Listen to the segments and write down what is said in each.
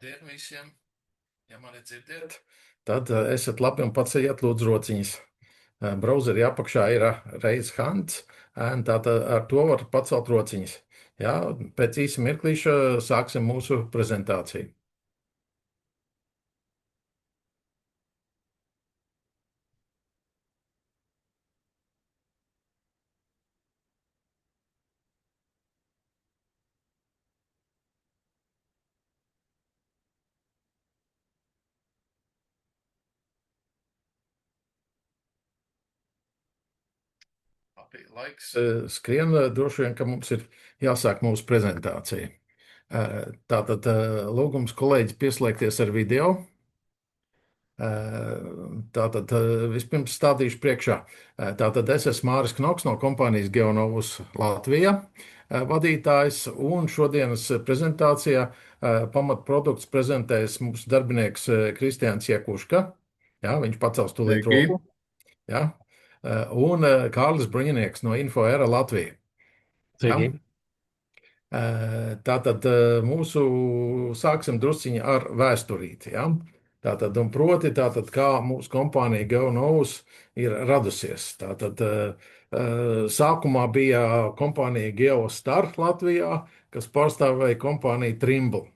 Labdien visiem! Ja mani dzirdiet, tad esat labi un paceļiet lūdzu rociņas. Browserī apakšā ir raise hands, un tātad ar to var pacelt rociņas. Jā, pēc īsa mirklīša sāksim mūsu prezentāciju. Laiks skrien, droši vien, ka mums ir jāsāk mūsu prezentācija. Tātad lūgums kolēģis pieslēgties ar video. Tātad vispirms stādīšu priekšā. Tātad es esmu Māris Knoks no kompānijas Geonovus Latvija vadītājs, un šodienas prezentācijā pamatprodukts prezentēs mūsu darbinieks Kristiāns Jekuška. Jā, viņš pacels tūlīt roku. Jā. Un Kārlis Bruņinieks no InfoEra Latvija. Sveiki. Tātad mūsu sāksim drusciņi ar vēsturīti. Ja? Tātad, un proti, tātad, kā mūsu kompānija GeoNovus ir radusies. Tātad, sākumā bija kompānija GeoStar Latvijā, kas pārstāvēja kompāniju Trimble.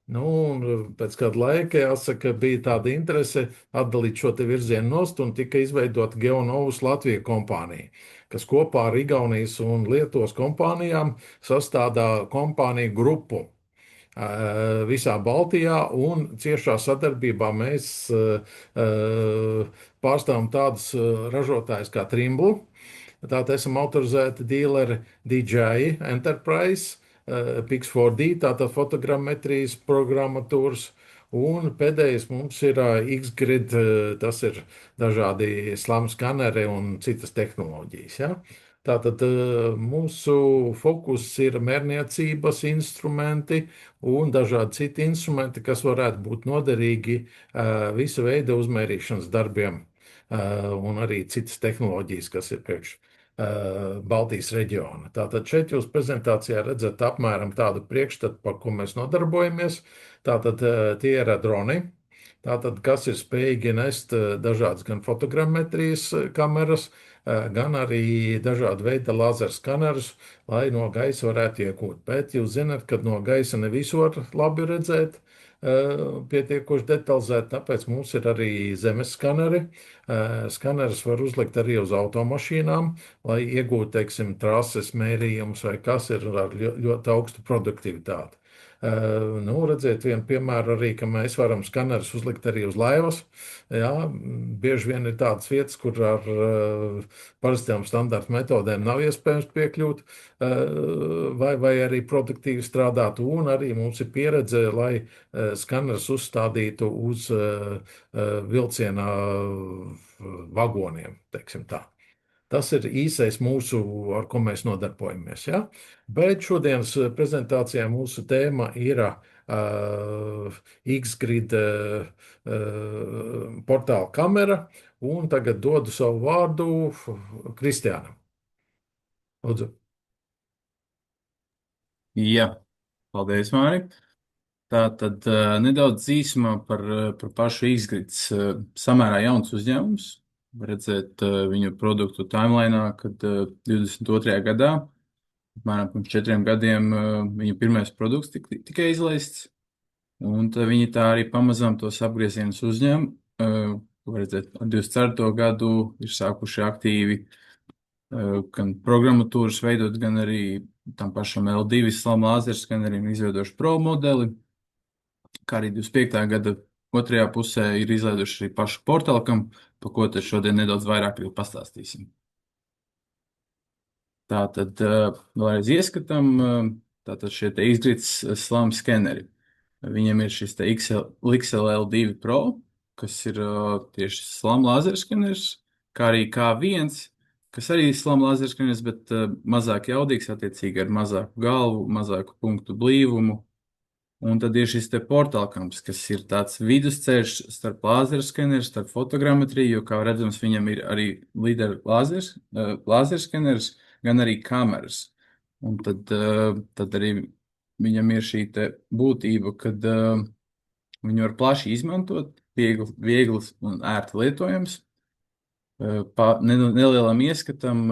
Nu, un pēc kāda laika, jāsaka, bija tāda interese atdalīt šo te virzienu nost un tika izveidota GeoNovus Latvija kompānija, kas kopā ar Igaunijas un Lietuvas kompānijām sastādā kompāniju grupu visā Baltijā, un ciešā sadarbībā mēs pārstāvam tādus ražotājus kā Trimble. Tātad esam autorizēti dīleri DJI Enterprise, Pix4D, tātad fotogrammetrijas programmatūras, un pēdējais mums ir X-Grid, tas ir dažādi slamu skaneri un citas tehnoloģijas. Ja? Tātad mūsu fokus ir mērniecības instrumenti un dažādi citi instrumenti, kas varētu būt noderīgi visa veida uzmērīšanas darbiem, un arī citas tehnoloģijas, kas ir priekš Baltijas reģiona. Tātad šeit jūs prezentācijā redzat apmēram tādu priekšstatu, par ko mēs nodarbojamies. Tātad tie ir droni. Tātad, kas ir spējīgi nest dažādas gan fotogrammetrijas kameras, gan arī dažādu veidu laserskanerus, lai no gaisa varētu iegūt. Bet jūs zināt, ka no gaisa ne visu var labi redzēt, pietiekoši detalizēti, tāpēc mums ir arī zemes skaneri. Skanerus var uzlikt arī uz automašīnām, lai iegūtu, teiksim, trases mērījumus vai kas ir ar ļoti augstu produktivitāti. Nu, redziet, vienu piemēru arī, ka mēs varam skanerus uzlikt arī uz laivas. Jā, bieži vien ir tādas vietas, kur ar parastām standarta metodēm nav iespējams piekļūt, vai arī produktīvi strādāt. Un arī mums ir pieredze, lai skanerus uzstādītu uz vilciena vagoniem, teiksim tā. Tas ir īsais mūsu, ar ko mēs nodarbojamies. Ja? Bet šodienas prezentācijā mūsu tēma ir X-Grid portāla kamera, un tagad dodu savu vārdu Kristiānam. Lūdzu. Jā, paldies, Māri. Tā tad nedaudz īsumā par pašu X-Grids. Samērā jauns uzņēmums. Redzēt viņu produktu timelinā, kad 22. gadā, apmēram pirms 4 gadiem, viņu pirmais produkts tika izlaists. Un viņi tā arī pamazām tos apgriezienus uzņem. Redzēt, ar 24. gadu ir sākuši aktīvi gan programmatūras veidot, gan arī tam pašam L2 slamu laserskanerim izveidojuši pro modeli, kā arī 25. gada otrajā pusē ir izlaiduši arī pašu portālkam, pa ko tad šodien nedaudz vairāk arī pastāstīsim. Tātad vēlreiz ieskatam, tātad šie te X-Grids slamu skeneri. Viņam ir šis te XLL2 Pro, kas ir tieši slamu laserskeners, kā arī K1, kas arī ir slamu laserskeners, bet mazāk jaudīgs, attiecīgi ar mazāku galvu, mazāku punktu blīvumu. Un tad ir šis te portālkams, kas ir tāds vidusceļš starp laserskeneru, starp fotogrammetriju, jo, kā redzams, viņam ir arī līdera laserskeners, gan arī kameras. Un tad arī viņam ir šī te būtība, kad Viņu var plaši izmantot, viegls un ērti lietojams. Nelielam ieskatam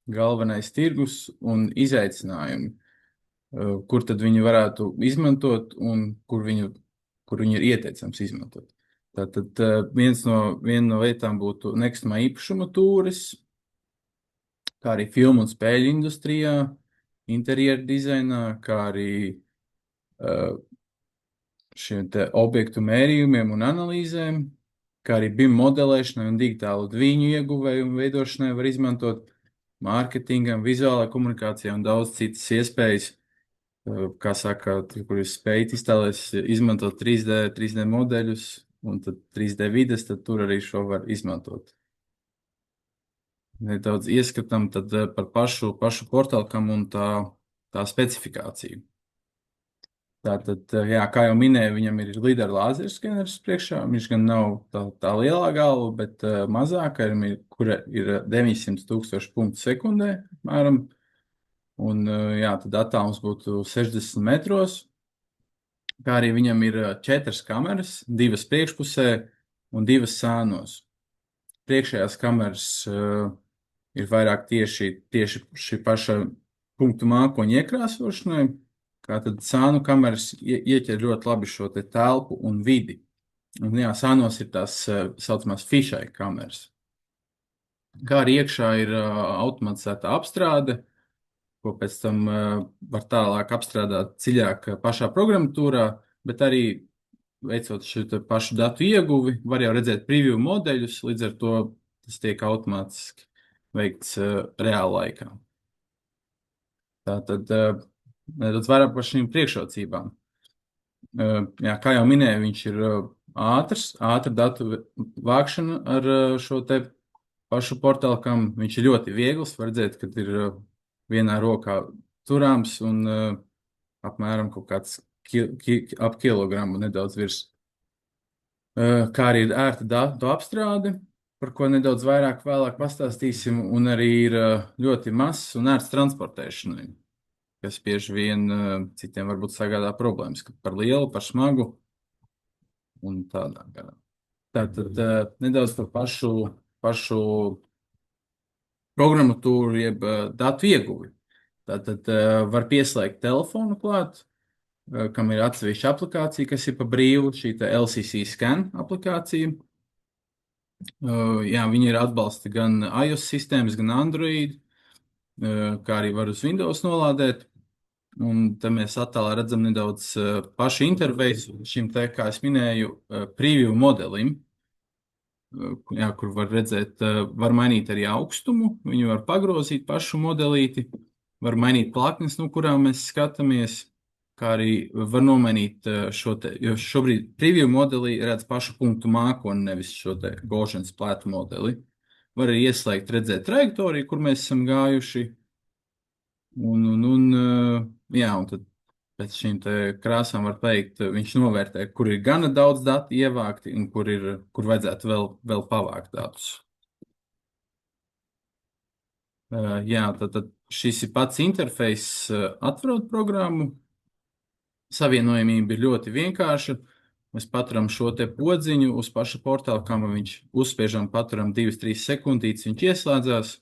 galvenais tirgus un izaicinājumi, kur tad viņi varētu izmantot un kur viņu ir ieteicams izmantot. Tātad viena no lietām būtu nekustamā īpašuma tūris, kā arī filmu un spēļu industrijā, interjeru dizainā, kā arī šiem te objektu mērījumiem un analīzēm, kā arī BIM modelēšanai un digitālu dviņu ieguvēju un veidošanai var izmantot mārketingam, vizuālai komunikācijai un daudz citas iespējas, kā saka, kur jūs spējat izmantot 3D modeļus un tad 3D vides, tad tur arī šo var izmantot. Nedaudz ieskatam tad par pašu portālkam un tā specifikāciju. Tātad, jā, kā jau minēju, viņam ir lidera lāzerskeners priekšā. Viņš gan nav tā lielā galva, bet mazāka, kura ir 900,000 punktu sekundē, apmēram. Un, jā, tad attālums būtu 60 metros. Kā arī viņam ir 4 kameras, 2 priekšpusē un 2 sānos. Priekšējās kameras ir vairāk tieši šī paša punktu mākoņa iekrāsošanai. Kā tad sānu kameras ieķer ļoti labi šo te telpu un vidi. Un jā, sānos ir tās saucamās fisheye kameras. Kā arī iekšā ir automatizēta apstrāde, ko pēc tam var tālāk apstrādāt dziļāk pašā programmatūrā, bet arī veicot šo pašu datu ieguvi, var jau redzēt preview modeļus, līdz ar to tas tiek automātiski veikts reāla laikā. Tātad nedaudz vairāk par šīm priekšrocībām. Jā, kā jau minēju, viņš ir ātra datu vākšana ar šo te pašu portālkam. Viņš ir ļoti viegls, var redzēt, ka ir vienā rokā turāms un apmēram kaut kāds ap kilogramu nedaudz virs. Kā arī ir ērta datu apstrāde, par ko nedaudz vairāk vēlāk pastāstīsim, un arī ir ļoti mazs un ērts transportēšanai, kas bieži vien citiem varbūt sagādā problēmas, ka par lielu, par smagu un tādā garā. Tātad nedaudz par pašu programmatūru, jeb datu ieguvi. Tātad var pieslēgt telefonu klāt, kam ir atsevišķa aplikācija, kas ir pa brīvu, šī LCC Scan aplikācija. Jā, viņi ir atbalsta gan iOS sistēmas, gan Android, kā arī var uz Windows nolādēt. Un te mēs attēlā redzam nedaudz pašu interfeisu šim te, kā es minēju, preview modelim, jā, kur var redzēt, var mainīt arī augstumu, viņu var pagrozīt pašu modelīti, var mainīt plaknes, no kurām mēs skatāmies, kā arī var nomainīt šo te, jo šobrīd preview modelī redz pašu punktu mākoni, nevis šo te Gaussian splat modeli. Var arī ieslēgt redzēt trajektoriju, kur mēs esam gājuši. Jā, un tad pēc šīm te krāsām var teikt, viņš novērtē, kur ir gana daudz datu ievākti un kur vajadzētu vēl pavākt datus. Jā, tad šis ir pats interfejs atverot programmu. Savienojamība ir ļoti vienkārša. Mēs paturam šo te podziņu uz paša portāla, kā viņš uzspiežam, paturam 2-3 sekundītes, viņš ieslēdzās.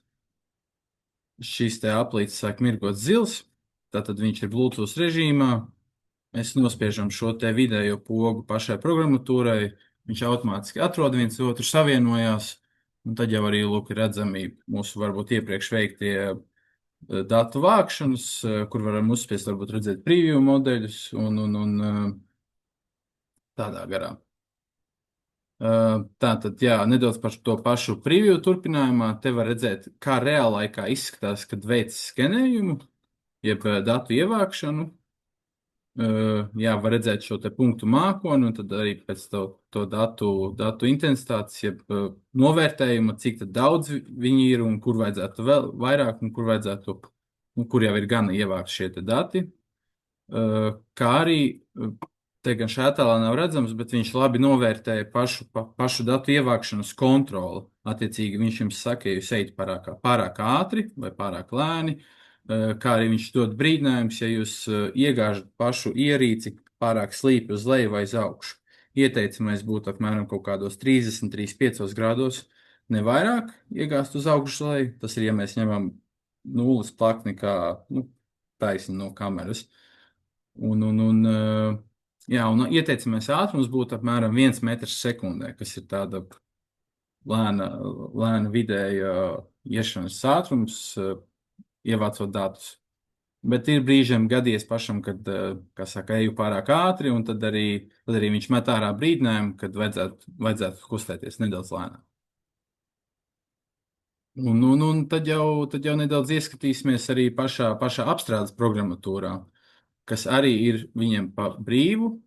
Šis te aplīts sāk mirgot zils, tātad viņš ir Bluetooth režīmā. Mēs nospiežam šo te vidējo pogu pašai programmatūrai, viņš automātiski atrod viens otru, savienojās, un tad jau arī lūk ir redzami mūsu varbūt iepriekš veiktie datu vākšanas, kur varam uzspiest, varbūt redzēt preview modeļus un tādā garā. Tātad, jā, nedaudz par to pašu preview turpinājumā. Te var redzēt, kā reālaikā izskatās, kad veic skenējumu, jeb datu ievākšanu. Jā, var redzēt šo te punktu mākoni, un tad arī pēc to datu intensitātes, jeb novērtējuma, cik tad daudz viņi ir un kur vajadzētu vēl vairāk un kur vajadzētu, kur jau ir gana ievākt šie te dati. Kā arī te gan šajā attēlā nav redzams, bet viņš labi novērtēja pašu datu ievākšanas kontroli. Attiecīgi viņš jums saka, ja jūs ejat pārāk ātri vai pārāk lēni, kā arī viņš dod brīdinājums, ja jūs iegāžat pašu ierīci pārāk slīpi uz leju vai uz augšu. Ieteicamais būtu apmēram kaut kādos 33,5 grādos, ne vairāk iegāzt uz augšu leju. Tas ir, ja mēs ņemam nulles plakni kā taisni no kameras. Un ieteicamais ātrums būtu apmēram 1 metrs sekundē, kas ir tāda lēna vidēja iešanas ātrums, ievācot datus. Bet ir brīžiem gadījies pašam, kad, kā saka, eju pārāk ātri, un tad arī viņš met ārā brīdinājumu, kad vajadzētu kustēties nedaudz lēnāk. Un tad jau nedaudz ieskatīsimies arī pašā apstrādes programmatūrā, kas arī ir viņiem pa brīvu.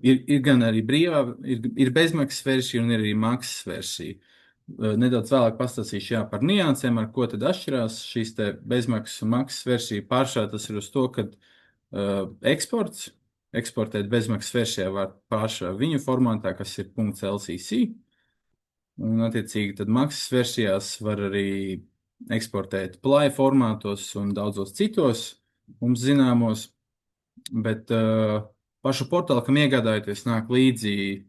Ir gan arī brīvā, ir bezmaksas versija un ir arī maksas versija. Nedaudz vēlāk pastāstīšu par niansēm, ar ko tad atšķirās šīs te bezmaksas un maksas versija. Pārsvarā tas ir uz to, ka eksportēt bezmaksas versijā var pārsvarā viņu formātā, kas ir .lcc. Un, attiecīgi, tad maksas versijās var arī eksportēt plāja formātos un daudzos citos mums zināmos, bet pašu portālu, kam iegādājoties, nāk līdzi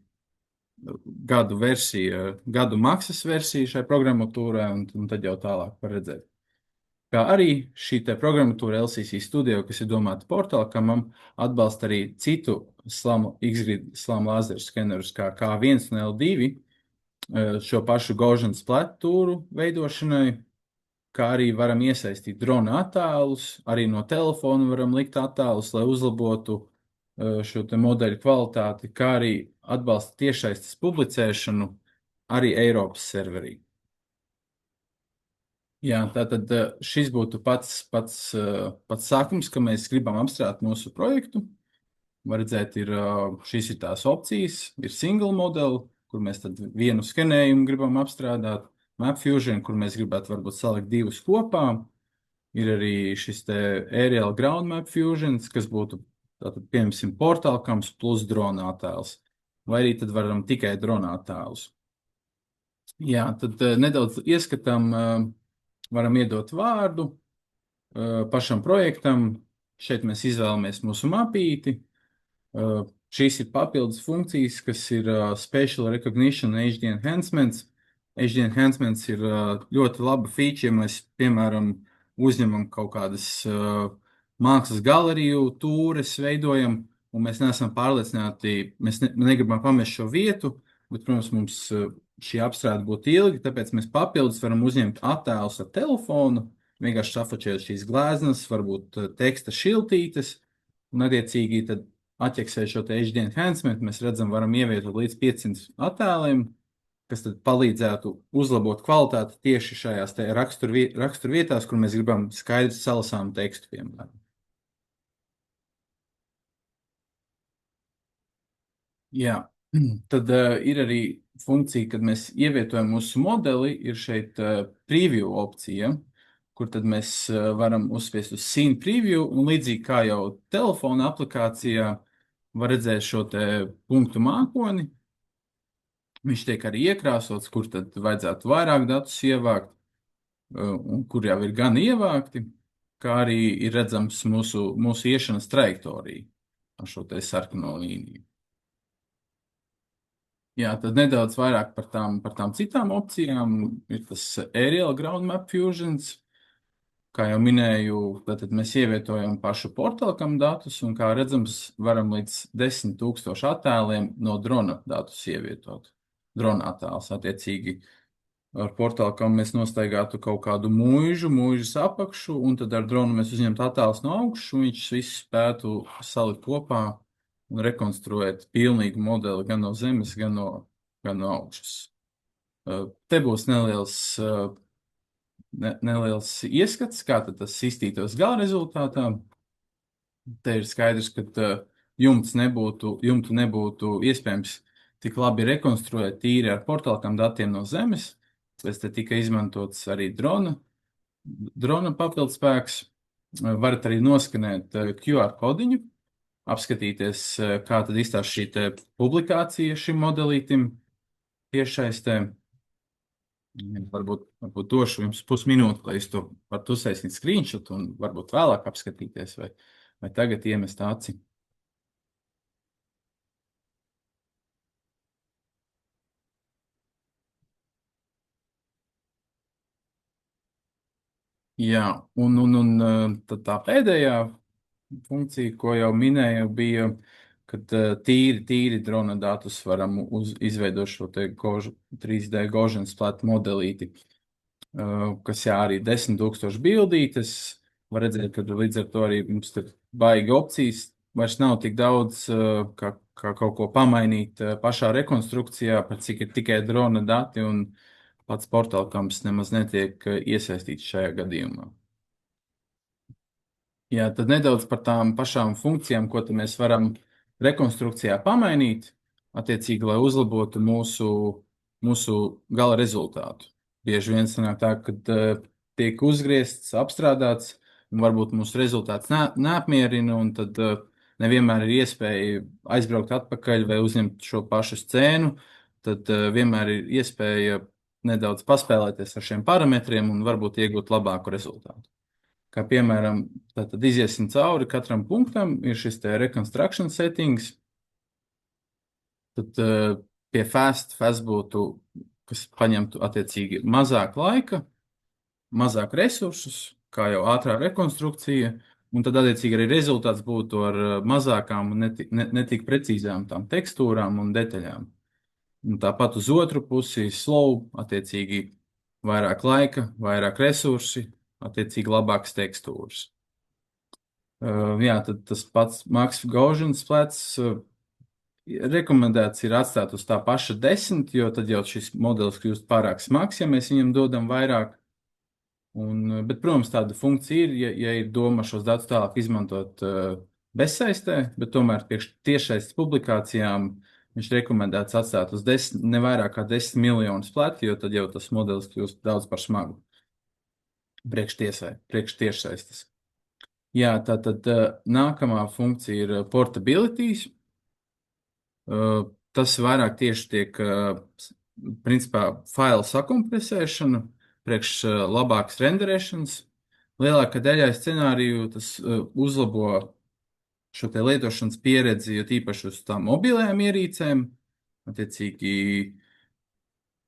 gadu maksas versija šai programmatūrai, un tad jau tālāk var redzēt. Kā arī šī te programmatūra LCC Studio, kas ir domāta portāla, kam atbalsta arī citu X-grid slāmu lāzeru skenerus, kā K1 un L2, šo pašu Gaussian platūru veidošanai, kā arī varam iesaistīt drona attēlus, arī no telefona varam likt attēlus, lai uzlabotu šo te modeļu kvalitāti, kā arī atbalsta tiešsaistes publicēšanu arī Eiropas serverī. Jā, tātad šis būtu pats sākums, ka mēs gribam apstrādāt mūsu projektu. Var redzēt, šīs ir tās opcijas, ir single modeli, kur mēs tad vienu skenējumu gribam apstrādāt, MapFusion, kur mēs gribētu varbūt salikt divus kopā. Ir arī šis te Aerial Ground MapFusion, kas būtu tātad, piemēram, portālkams plus drona attēls. Vai arī tad varam tikai drona attēlus. Jā, tad nedaudz ieskatām, varam iedot vārdu pašam projektam. Šeit mēs izvēlamies mūsu mapīti. Šīs ir papildus funkcijas, kas ir Spatial Recognition un HD Enhancements. HD Enhancements ir ļoti laba feature, ja mēs, piemēram, uzņemam kaut kādas mākslas galeriju tūres, veidojam, un mēs neesam pārliecināti, mēs negribam pamest šo vietu, bet, protams, mums šī apstrāde būtu ilga, tāpēc mēs papildus varam uzņemt attēlus ar telefonu, vienkārši safočējot šīs gleznas, varbūt teksta šiltītes, un attiecīgi tad atķeksēt šo te HD Enhancement, mēs redzam, varam ievietot līdz 500 attēliem, kas tad palīdzētu uzlabot kvalitāti tieši šajās te rakstur vietās, kur mēs gribam skaidrs salasām tekstu, piemēram. Jā, tad ir arī funkcija, kad mēs ievietojam mūsu modeli, ir šeit preview opcija, kur tad mēs varam uzspiest uz Scene Preview, un līdzīgi kā jau telefona aplikācijā, var redzēt šo te punktu mākoni. Viņš tiek arī iekrāsots, kur tad vajadzētu vairāk datus ievākt, un kur jau ir gan ievākti, kā arī ir redzams mūsu iešanas trajektorija ar šo te sarkano līniju. Jā, tad nedaudz vairāk par tām citām opcijām. Ir tas Aerial Ground MapFusions. Kā jau minēju, tad mēs ievietojam pašu portālkam datus, un kā redzams, varam līdz 10,000 attēliem no drona datus ievietot. Drona attēls, attiecīgi, ar portālkam mēs nostaigātu kaut kādu mūžas apakšu, un tad ar dronu mēs uzņemtu attēlus no augšas, un viņš visu spētu salikt kopā un rekonstruēt pilnīgu modeli gan no zemes, gan no augšas. Te būs neliels ieskats, kā tad tas izstītos gala rezultātā. Te ir skaidrs, ka jumtu nebūtu iespējams tik labi rekonstruēt tīri ar portālkam datiem no zemes. Tāpēc te tika izmantots arī drona papildspēks. Varat arī noskanēt QR kodiņu, apskatīties, kā tad izstāsta šī te publikācija šim modelītim tiešsaistē. Varbūt došu jums pusminūti, lai es to varu uztaisīt screenshot un varbūt vēlāk apskatīties vai tagad iemest aci. Jā, un tad tā pēdējā funkcija, ko jau minēju, bija, kad tīri drona datus varam izveidot šo te 3D Gaussian splat modelīti, kas jā, arī 10,000 bildītes. Var redzēt, ka līdz ar to arī mums tur baigi opcijas vairs nav tik daudz, kā kaut ko pamainīt pašā rekonstrukcijā, par cik ir tikai drona dati un pats portālkams nemaz netiek iesaistīts šajā gadījumā. Jā, tad nedaudz par tām pašām funkcijām, ko mēs varam rekonstrukcijā pamainīt, attiecīgi, lai uzlabotu mūsu gala rezultātu. Bieži vien sanāk tā, ka tiek uzgriezts, apstrādāts, un varbūt mūsu rezultāts neapmierina, un tad nevienmēr ir iespēja aizbraukt atpakaļ vai uzņemt šo pašu scēnu. Tad vienmēr ir iespēja nedaudz paspēlēties ar šiem parametriem un varbūt iegūt labāku rezultātu. Kā piemēram, tad iziesim cauri katram punktam, ir šis te reconstruction settings. Tad pie fast būtu, kas paņemtu attiecīgi mazāk laika, mazāk resursus, kā jau ātrā rekonstrukcija, un tad attiecīgi arī rezultāts būtu ar mazākām un netik precīzām tām tekstūrām un detaļām. Un tāpat uz otru pusi slow, attiecīgi vairāk laika, vairāk resursi, attiecīgi labākas tekstūras. Jā, tad tas pats Max Gaussian splats rekomendēts ir atstāt uz tā paša 10, jo tad jau šis modelis kļūst pārāk smags, ja mēs viņam dodam vairāk. Bet, protams, tāda funkcija ir, ja ir doma šos datus tālāk izmantot bezsaistē, bet tomēr priekš tiešsaistes publikācijām viņš rekomendēts atstāt uz 10, ne vairāk kā 10 miljonus plati, jo tad jau tas modelis kļūst daudz par smagu. Priekš tiešsaistes. Jā, tātad nākamā funkcija ir portabilities. Tas vairāk tieši tiek, principā, failu sakompresēšana, priekš labākas renderēšanas. Lielākā daļai scenāriju tas uzlabo šo te lietošanas pieredzi, jo tīpaši uz tām mobilajām ierīcēm. Attiecīgi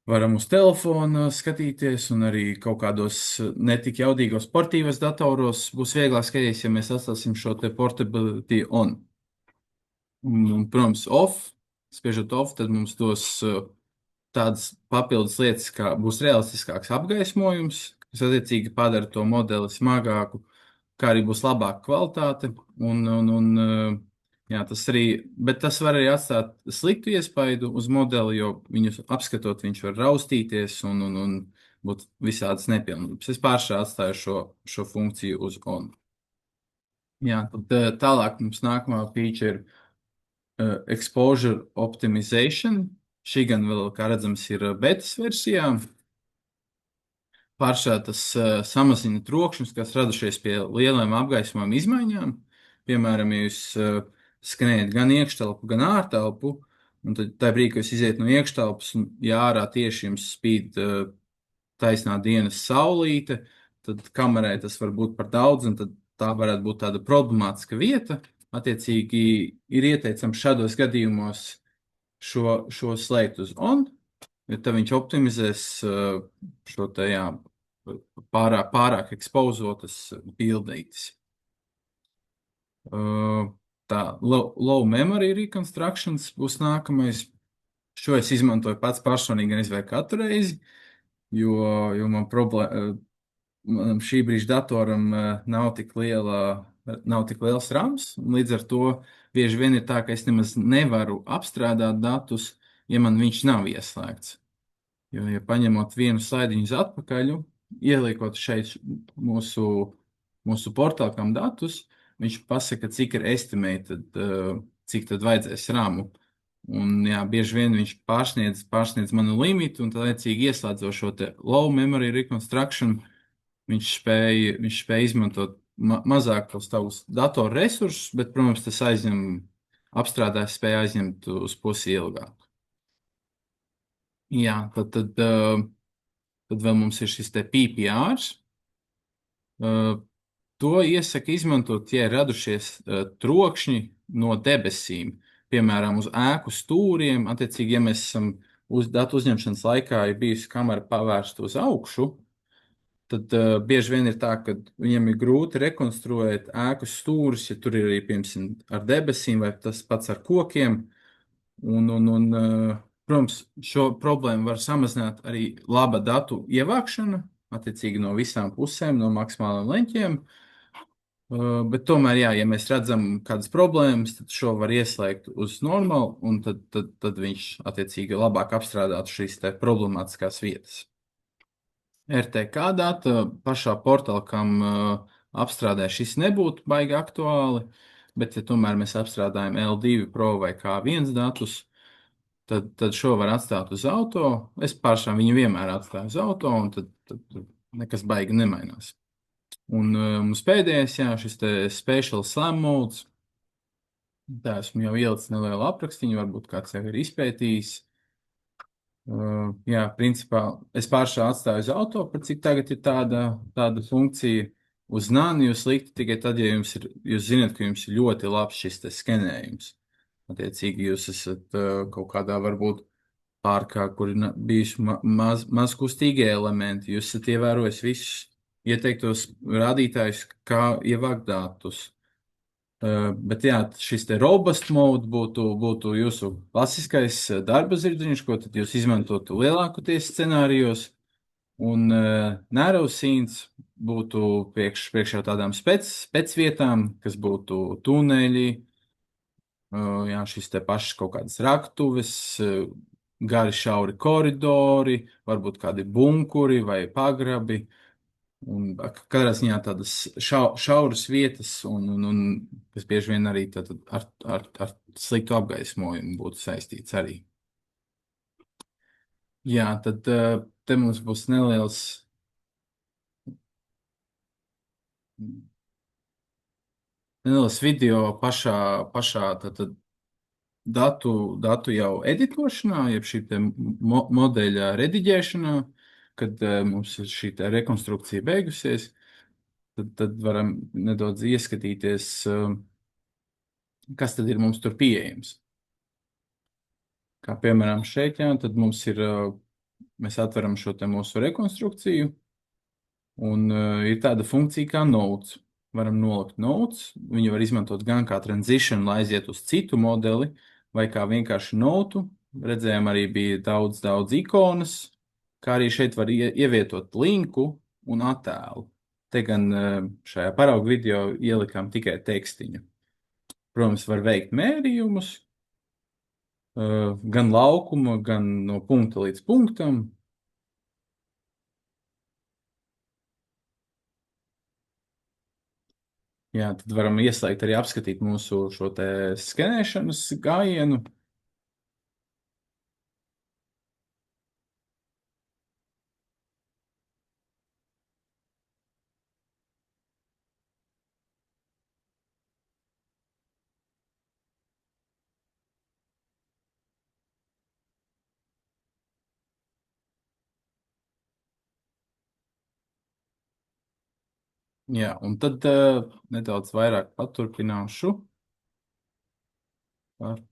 varam uz telefona skatīties, un arī kaut kādos netik jaudīgos sportīvos datoros būs vieglāk skatīties, ja mēs atstāsim šo te portability on. Un, protams, off, spiežot off, tad mums dos tādas papildus lietas, kā būs realistiskāks apgaismojums, kas attiecīgi padara to modeli smagāku, kā arī būs labāka kvalitāte, jā, bet tas var arī atstāt sliktu iespaidu uz modeli, jo viņu apskatot, viņš var raustīties un būt visādas nepilnības. Es pāršā atstāju šo funkciju uz on. Jā, tad tālāk mums nākamā feature ir exposure optimization. Šī gan vēl, kā redzams, ir betas versijā. Pāršā tas samazina trokšņus, kas radušies pie lielām apgaismojuma izmaiņām. Piemēram, ja jūs skrējat gan iekštelpu, gan ārtelpu, un tad tajā brīdī, kad jūs iziet no iekštelpas, un ja ārā tieši jums spīd taisnā dienas saulīte, tad kamerai tas var būt par daudz, un tad tā varētu būt tāda problemātiska vieta. Attiecīgi ir ieteicams šādos gadījumos šo slēgt uz on, jo tad viņš optimizēs šo te, jā, pārāk ekspozotas bildītes. Tā low memory reconstructions būs nākamais. Šo es izmantoju pats personīgi gan izvēju katru reizi, jo man manam šī brīža datoram nav tik liels rams, un līdz ar to bieži vien ir tā, ka es nemaz nevaru apstrādāt datus, ja man viņš nav ieslēgts. Jo, ja paņemot vienu slaidiņu uz atpakaļ, ieliekot šeit mūsu portālkam datus, viņš pasaka, cik ir estimated, cik tad vajadzēs ramu. Un, jā, bieži vien viņš pārsniedz manu limitu, un tad, attiecīgi, ieslēdzot šo te low memory reconstruction, viņš spēja izmantot mazāk tos tavus datoru resursus, bet, protams, tas apstrādājs spēja aizņemt uz pusi ilgāk. Jā, tad vēl mums ir šis te PPRs. To iesaka izmantot, ja ir radušies trokšņi no debesīm, piemēram, uz ēku stūriem. Attiecīgi, ja mēs esam datu uzņemšanas laikā ir bijusi kamera pavērsta uz augšu, tad bieži vien ir tā, ka viņiem ir grūti rekonstruēt ēkas stūrus, ja tur ir arī, piemēram, ar debesīm vai tas pats ar kokiem. Protams, šo problēmu var samazināt arī laba datu ievākšana, attiecīgi no visām pusēm, no maksimāliem leņķiem. Bet tomēr, jā, ja mēs redzam kādas problēmas, tad šo var ieslēgt uz normālu, un tad viņš attiecīgi labāk apstrādātu šīs te problemātiskās vietas. RTK data pašā portālā, kam apstrādē šis nebūtu baigi aktuāli, bet ja tomēr mēs apstrādājam L2 Pro vai K1 datus, tad šo var atstāt uz auto. Es pašām viņu vienmēr atstāju uz auto, un tad nekas baigi nemainās. Un mums pēdējais, jā, šis te Spatial Slam modes. Tā esmu jau ielicis nelielu aprakstiņu, varbūt kāds jau ir izpētījis. Jā, principā es pašā atstāju uz auto, par cik tagad ir tāda funkcija. Uz nāni jūs likti tikai tad, ja jūs zināt, ka jums ir ļoti labs šis te skenējums. Attiecīgi jūs esat kaut kādā varbūt pārkā, kur ir bijuši maz kustīgi elementi. Jūs esat ievērojis visus ieteiktos rādītājus, kā ievākt datus. Bet jā, šis te robust mode būtu jūsu klasiskais darba zirdziņš, ko tad jūs izmantotu lielākoties scenārijos. Un narrow scenes būtu priekšā tādām spec vietām, kas būtu tuneļi, jā, šis te pašs kaut kādas raktuves, gari šauri koridori, varbūt kādi bunkuri vai pagrabi. Un katrā ziņā tādas šauras vietas, un kas bieži vien arī ar sliktu apgaismojumu būtu saistīts arī. Jā, tad te mums būs neliels video pašā datu jau editošanā, jeb šī te modeļa rediģēšanā, kad mums ir šī te rekonstrukcija beigusies, tad varam nedaudz ieskatīties, kas tad ir mums tur pieejams. Kā piemēram šeit, jā, tad mums ir, mēs atveram šo te mūsu rekonstrukciju, un ir tāda funkcija kā notes. Varam nolikt notes, viņu var izmantot gan kā transition, lai aiziet uz citu modeli, vai kā vienkārši notu. Redzējām, arī bija daudz ikonas, kā arī šeit var ievietot linku un attēlu. Te gan šajā paraugu video ielikām tikai tekstiņu. Protams, var veikt mērījumus, gan laukuma, gan no punkta līdz punktam. Jā, tad varam ieslēgt arī apskatīt mūsu šo te skenēšanas gājienu. Jā, un tad nedaudz vairāk paturpināšu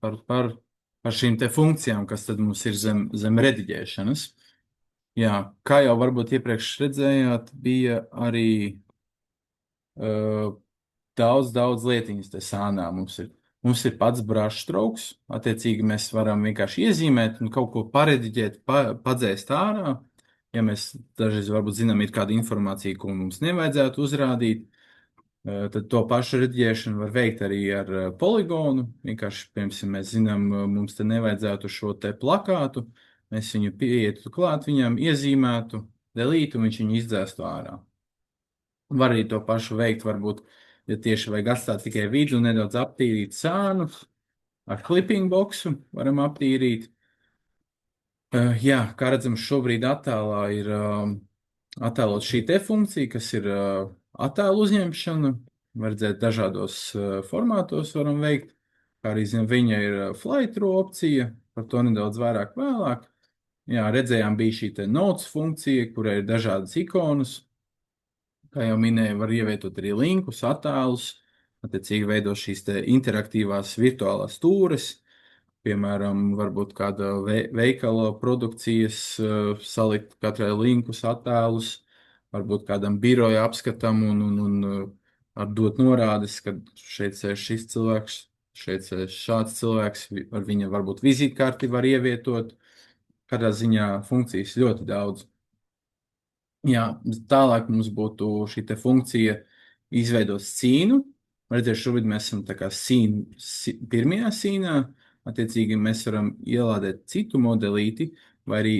par šīm te funkcijām, kas tad mums ir zem rediģēšanas. Jā, kā jau varbūt iepriekš redzējāt, bija arī daudz lietiņas te sānā. Mums ir pats brushstrokes, attiecīgi mēs varam vienkārši iezīmēt un kaut ko parediģēt, padzēst ārā. Ja mēs dažreiz varbūt zinām, ir kāda informācija, ko mums nevajadzētu uzrādīt, tad to pašu rediģēšanu var veikt arī ar poligonu. Vienkārši, piemēram, mēs zinām, mums te nevajadzētu šo te plakātu, mēs viņu pieietu klāt viņam, iezīmētu, delītu un viņš viņu izdzēstu ārā. Var arī to pašu veikt, varbūt, ja tieši vajag atstāt tikai vidu, nedaudz aptīrīt sānu, ar clipping boxu varam aptīrīt. Jā, kā redzams, šobrīd attēlā ir attēlot šī te funkcija, kas ir attēlu uzņemšana. Var redzēt dažādos formātos varam veikt. Kā arī zin, viņa ir fly-through opcija, par to nedaudz vairāk vēlāk. Jā, redzējām, bija šī te notes funkcija, kurai ir dažādas ikonas. Kā jau minēju, var ievietot arī linkus, attēlus, attiecīgi veido šīs te interaktīvās virtuālās stūres. Piemēram, varbūt kāda veikala produkcijas, salikt katrai linkus, attēlus, varbūt kādam biroja apskatam un dot norādes, ka šeit sēž šis cilvēks, šeit sēž šāds cilvēks, ar viņa varbūt vizītkarti var ievietot. Kādā ziņā funkcijas ļoti daudz. Jā, tālāk mums būtu šī te funkcija izveidot scīnu. Redziet, šobrīd mēs esam tā kā pirmajā sīnā. Attiecīgi mēs varam ielādēt citu modelīti vai arī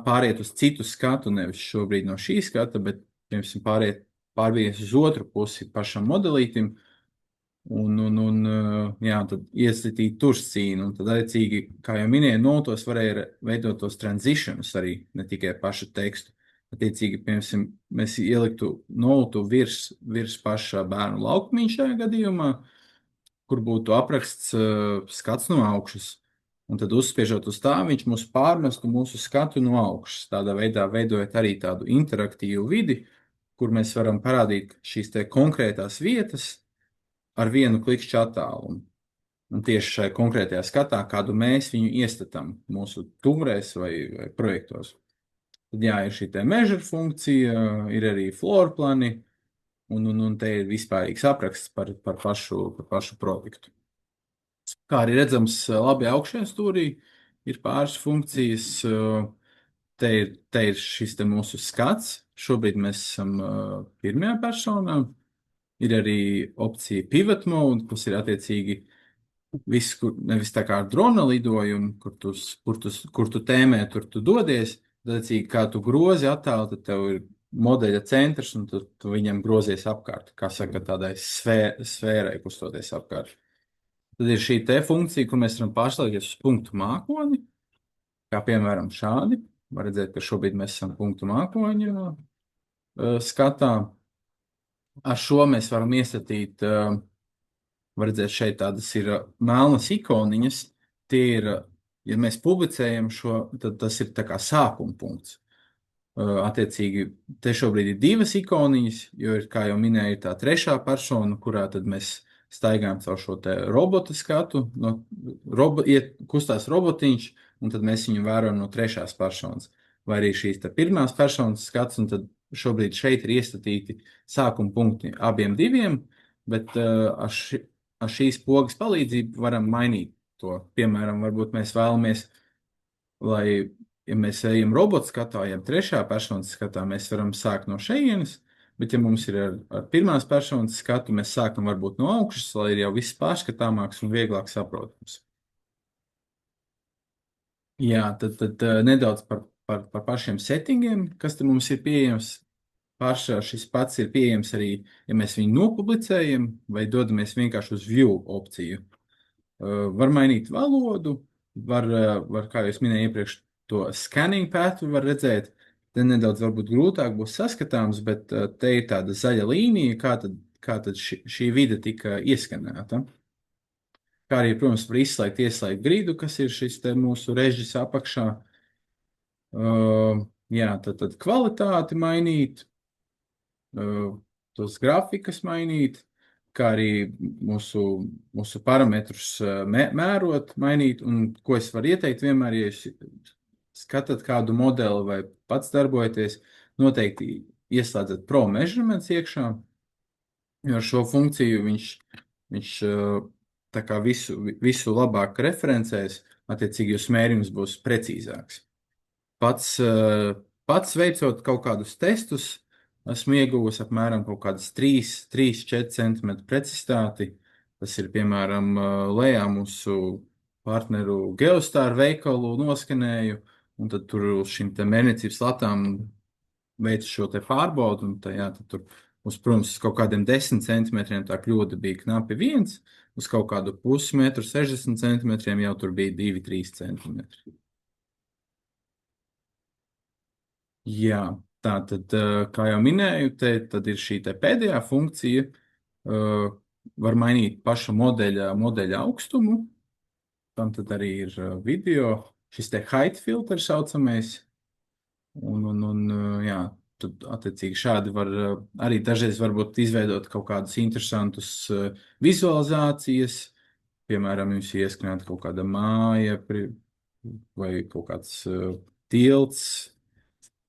pāriet uz citu skatu, nevis šobrīd no šī skata, bet, piemēram, pārvieties uz otru pusi pašam modelītim un tad iestatīt tur scīnu. Un tad, attiecīgi, kā jau minēju, notos varēja veidot tos transitionus arī, ne tikai pašu tekstu. Attiecīgi, piemēram, mēs ieliktu notu virs paša bērnu laukumiņa šajā gadījumā, kur būtu apraksts skats no augšas. Un tad uzspiežot uz tā, viņš mūs pārmestu mūsu skatu no augšas. Tādā veidā veidojot arī tādu interaktīvu vidi, kur mēs varam parādīt šīs te konkrētās vietas ar vienu klikšķu attālumu. Un tieši šajā konkrētajā skatā, kādu mēs viņu iestatām mūsu tumrēs vai projektos. Tad jā, ir šī te measure funkcija, ir arī floor plani, un te ir vispārīgs apraksts par pašu projektu. Kā arī redzams, labi augšējā stūrī ir pāris funkcijas. Te ir šis te mūsu skats. Šobrīd mēs esam pirmajā personā. Ir arī opcija pivot mode, kas ir attiecīgi viss, nevis tā kā ar drona lidojumu, kur tu tēmē, tur tu dodies. Attiecīgi, kā tu grozi attēlu, tad tev ir modeļa centrs, un tu viņam grozies apkārt, kā saka, tādai sfērai kustoties apkārt. Tad ir šī te funkcija, kur mēs varam pārslēgties uz punktu mākoni, kā piemēram šādi. Var redzēt, ka šobrīd mēs esam punktu mākoņa skatā. Ar šo mēs varam iestatīt, var redzēt, šeit tādas ir melnas ikoniņas. Tie ir, ja mēs publicējam šo, tad tas ir tā kā sākuma punkts. Attiecīgi, te šobrīd ir divas ikoniņas, jo ir, kā jau minēju, ir tā trešā persona, kurā tad mēs staigājam caur šo te robota skatu, kustās robotiņš, un tad mēs viņu vērojam no trešās personas. Vai arī šīs te pirmās personas skats, un tad šobrīd šeit ir iestatīti sākuma punkti abiem diviem, bet ar šīs pogas palīdzību varam mainīt to. Piemēram, varbūt mēs vēlamies, lai, ja mēs ejam robotu skatā, ja trešā personas skatā, mēs varam sākt no šejienes, bet ja mums ir ar pirmās personas skatu, mēs sākam varbūt no augšas, lai ir jau viss pārskatāmāks un vieglāk saprotams. Jā, tad nedaudz par pašiem settingiem, kas te mums ir pieejams. Šis pats ir pieejams arī, ja mēs viņu nopublicējam vai dodamies vienkārši uz view opciju. Var mainīt valodu, var, kā jau es minēju iepriekš, to scanning pathu var redzēt. Te nedaudz varbūt grūtāk būs saskatāms, bet te ir tāda zaļa līnija, kā tad šī vide tika ieskanēta. Kā arī, protams, var ieslēgt gridu, kas ir šis te mūsu režis apakšā. Jā, tad kvalitāti mainīt, tos grafikas mainīt, kā arī mūsu parametrus mērot, mainīt. Un ko es varu ieteikt vienmēr, ja jūs skatāt kādu modeli vai pats darbojaties, noteikti ieslēdzat Pro Measurements iekšā, jo ar šo funkciju viņš tā kā visu labāk referencēs, attiecīgi jūs mērījums būs precīzāks. Pats veicot kaut kādus testus, esmu ieguvis apmēram kaut kādas 3-4 cm precizitāti. Tas ir, piemēram, lejā mūsu partneru Geostar veikalu noskanēju, un tad tur uz šīm te mērniecības latām veicu šo te pārbaudu, un tad tur protams, uz kaut kādiem 10 centimetriem tā kļūda bija knapi 1, uz kaut kādu pusmetru 60 centimetriem jau tur bija 2-3 centimetri. Jā, tā tad, kā jau minēju, tad ir šī te pēdējā funkcija, var mainīt paša modeļa augstumu, tam tad arī ir video, šis te height filter saucamais, jā, tad attiecīgi šādi var arī dažreiz varbūt izveidot kaut kādus interesantus vizualizācijas, piemēram, jums ieskanēt kaut kāda māja vai kaut kāds tilts,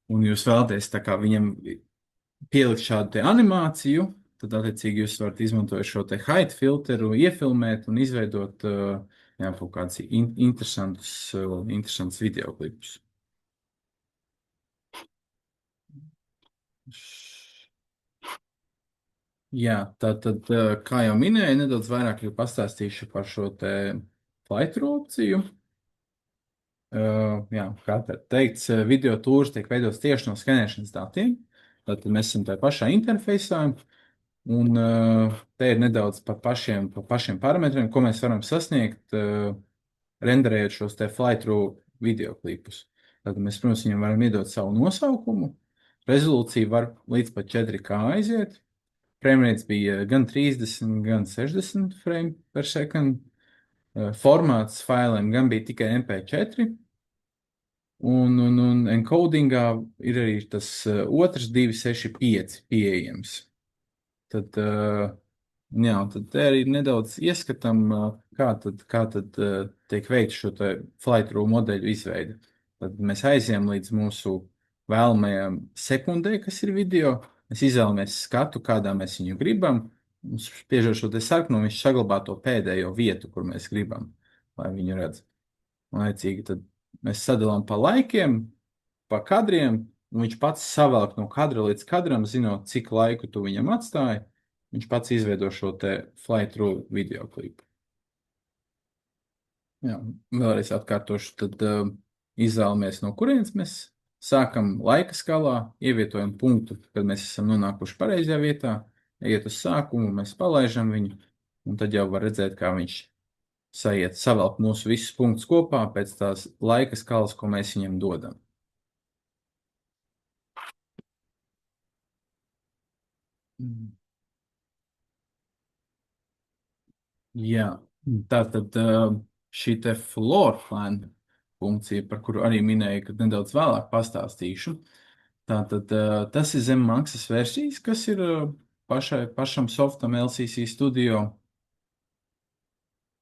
un jūs vēlaties tā kā viņam pielikt šādu te animāciju, tad, attiecīgi, jūs varat izmantot šo te height filteru, iefilmēt un izveidot jā, kaut kādus interesantus videoklipus. Jā, tātad, kā jau minēju, nedaudz vairāk pastāstīšu par šo te flight-through opciju. Jā, kā teikts, video tūrs tiek veidots tieši no skenēšanas datiem. Tātad mēs esam tajā pašā interfejsā. Un te ir nedaudz par pašiem parametriem, ko mēs varam sasniegt, renderējot šos te fly-through video klipus. Tad mēs, protams, viņam varam iedot savu nosaukumu. Rezolūcija var līdz pat 4K aiziet. Framerate bija gan 30, gan 60 frame per second. Formāts failiem gan bija tikai MP4. Un encodingā ir arī tas otrs 265 pieejams. Tad, jā, tad te arī nedaudz ieskatām, kā tad tiek veikta šo te flight-through modeļu izveide. Tad mēs aizējām līdz mūsu vēlamajām sekundē, kas ir video. Mēs izvēlamies skatu, kādā mēs viņu gribam. Spiežot šo te sarkanu, viņš saglabā to pēdējo vietu, kur mēs gribam, lai viņu redz. Laicīgi tad mēs sadalām pa laikiem, pa kadriem, un viņš pats savelk no kadra līdz kadram, zinot, cik laiku tu viņam atstāji. Viņš pats izveido šo te fly-through video klipu. Jā, vēlreiz atkārtošu, tad izvēlamies, no kurienes mēs sākam laika skalā, ievietojam punktu, kad mēs esam nonākuši pareizajā vietā, iet uz sākumu, mēs palaižam viņu, un tad jau var redzēt, kā viņš savelk mūsu visus punktus kopā pēc tās laika skalas, ko mēs viņam dodam. Jā, tātad šī te floor plan funkcija, par kuru arī minēju, kad nedaudz vēlāk pastāstīšu. Tātad tas ir zem maksas versijas, kas ir pašam softam LCC Studio.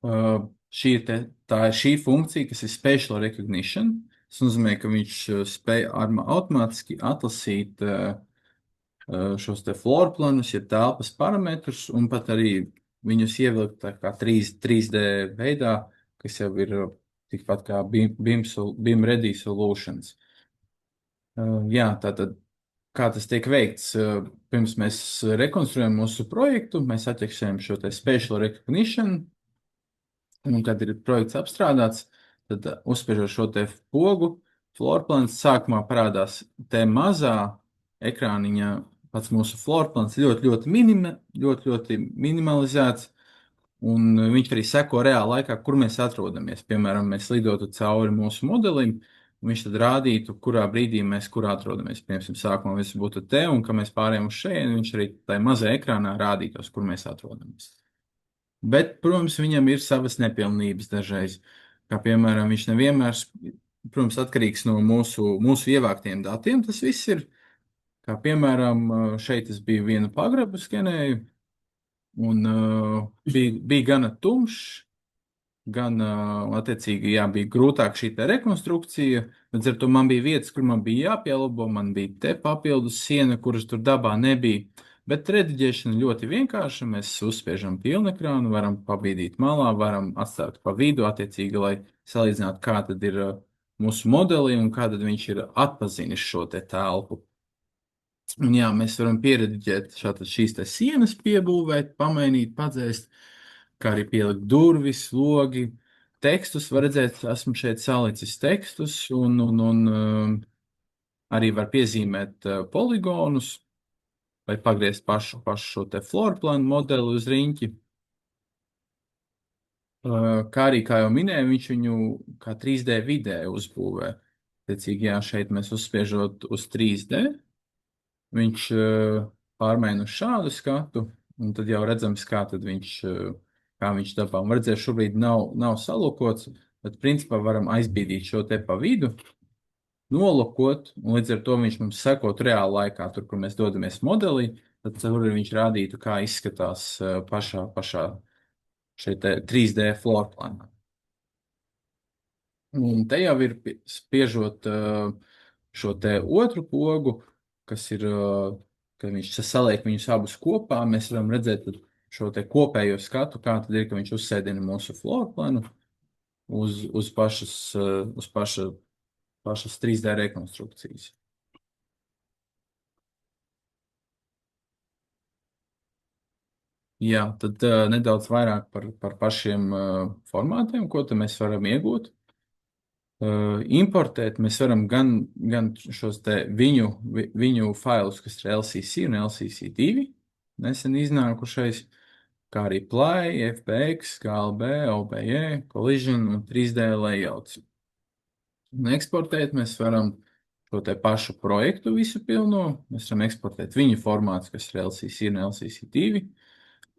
Tā ir šī funkcija, kas ir Spatial Recognition. Tas nozīmē, ka viņš spēj automātiski atlasīt šos te floor planus, ja telpas parametrus, un pat arī viņus ievilkt tā kā 3D veidā, kas jau ir tikpat kā BIM Ready Solutions. Jā, tātad, kā tas tiek veikts? Pirms mēs rekonstruējam mūsu projektu, mēs atķeksējam šo te Spatial Recognition, un kad ir projekts apstrādāts, tad uzspiežot šo te pogu, floorplans sākumā parādās te mazā ekrāniņā pats mūsu floorplans ļoti minimalizēts, un viņš arī seko reāli laikā, kur mēs atrodamies. Piemēram, mēs lidotu cauri mūsu modelim, un viņš tad rādītu, kurā brīdī mēs kur atrodamies. Piemēram, sākumā viss būtu te, un kad mēs pārējām uz šeit, viņš arī tajā mazajā ekrānā rādītos, kur mēs atrodamies. Bet, protams, viņam ir savas nepilnības dažreiz. Kā piemēram, viņš nevienmēr, protams, atkarīgs no mūsu ievāktiem datiem. Tas viss ir, kā piemēram, šeit es biju vienu pagrabu skenēju, un bija gana tumšs, gan, attiecīgi, jā, bija grūtāk šī te rekonstrukcija, līdz ar to man bija vietas, kur man bija jāpielabo, man bija te papildus siena, kuras tur dabā nebija. Bet rediģēšana ļoti vienkārša. Mēs uzspiežam pilnekrānu, varam pabīdīt malā, varam atstāt pa vidu, attiecīgi, lai salīdzinātu, kā tad ir mūsu modelī un kā tad viņš ir atpazinis šo te telpu. Un jā, mēs varam pierediģēt šīs te sienas piebūvēt, pamainīt, padzēst, kā arī pielikt durvis, logi, tekstus. Var redzēt, esmu šeit salicis tekstus un arī var piezīmēt poligonus, vai pagriezt pašu šo te floorplanu modeli uz riņķi. Kā jau minēju, viņš viņu kā 3D vidē uzbūvē. Tiecīgi, jā, šeit mēs uzspiežot uz 3D, viņš pārmaina uz šādu skatu, un tad jau redzams, kā viņš dabā. Un redzēt, šobrīd nav salukots, bet principā varam aizbīdīt šo te pa vidu, nolokot, un līdz ar to viņš mums sekot reāli laikā, tur, kur mēs dodamies modelī, tad tur viņš rādītu, kā izskatās pašā šeit 3D floorplanā. Un te jau ir spiežot šo te otru pogu, kas ir kad viņš saliek viņus abus kopā, mēs varam redzēt šo te kopējo skatu, kā tad ir, ka viņš uzsēdina mūsu floor planu uz pašas 3D rekonstrukcijas. Jā, tad nedaudz vairāk par pašiem formātiem, ko tad mēs varam iegūt. Importēt mēs varam gan šos te viņu failus, kas ir LCC un LCC2, nesen iznākušais, kā arī Play, FBX, KLB, OBE, Collision un 3D layouts. Un eksportēt mēs varam šo te pašu projektu visu pilno, mēs varam eksportēt viņu formātus, kas ir LCC un LCC2,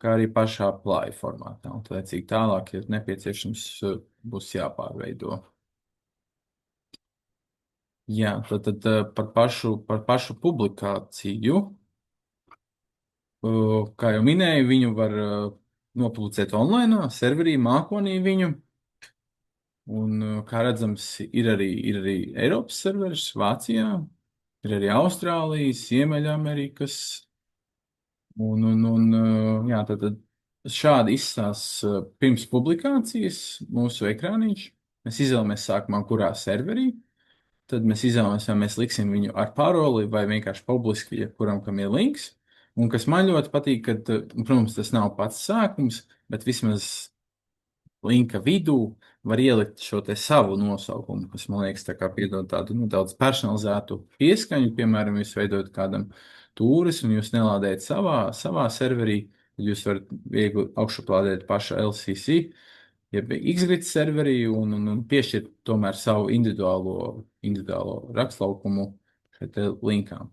kā arī pašā Play formātā. Un tad, cik tālāk, ja nepieciešams, būs jāpārveido. Jā, tad par pašu publikāciju, kā jau minēju, viņu var nopublicēt online, serverī, mākonī viņu. Un, kā redzams, ir arī Eiropas serveris Vācijā, ir arī Austrālijas, Ziemeļamerikas. Jā, tad šādi izstās pirms publikācijas mūsu ekrāniņš. Mēs izvēlamies sākumā, kurā serverī. Tad mēs izvēlamies, vai mēs liksim viņu ar paroli vai vienkārši publiski, jebkuram, kam ir links. Un kas man ļoti patīk, ka, protams, tas nav pats sākums, bet vismaz linka vidū var ielikt šo te savu nosaukumu, kas, man liekas, tā kā piedod tādu daudz personalizētu pieskaņu. Piemēram, jūs veidojat kādam tūris un jūs nelādējat savā serverī, tad jūs varat viegli augšuplādēt pašu LCC, jeb Xgrid serverī un piešķirt tomēr savu individuālo rakstlaukumu šeit linkām.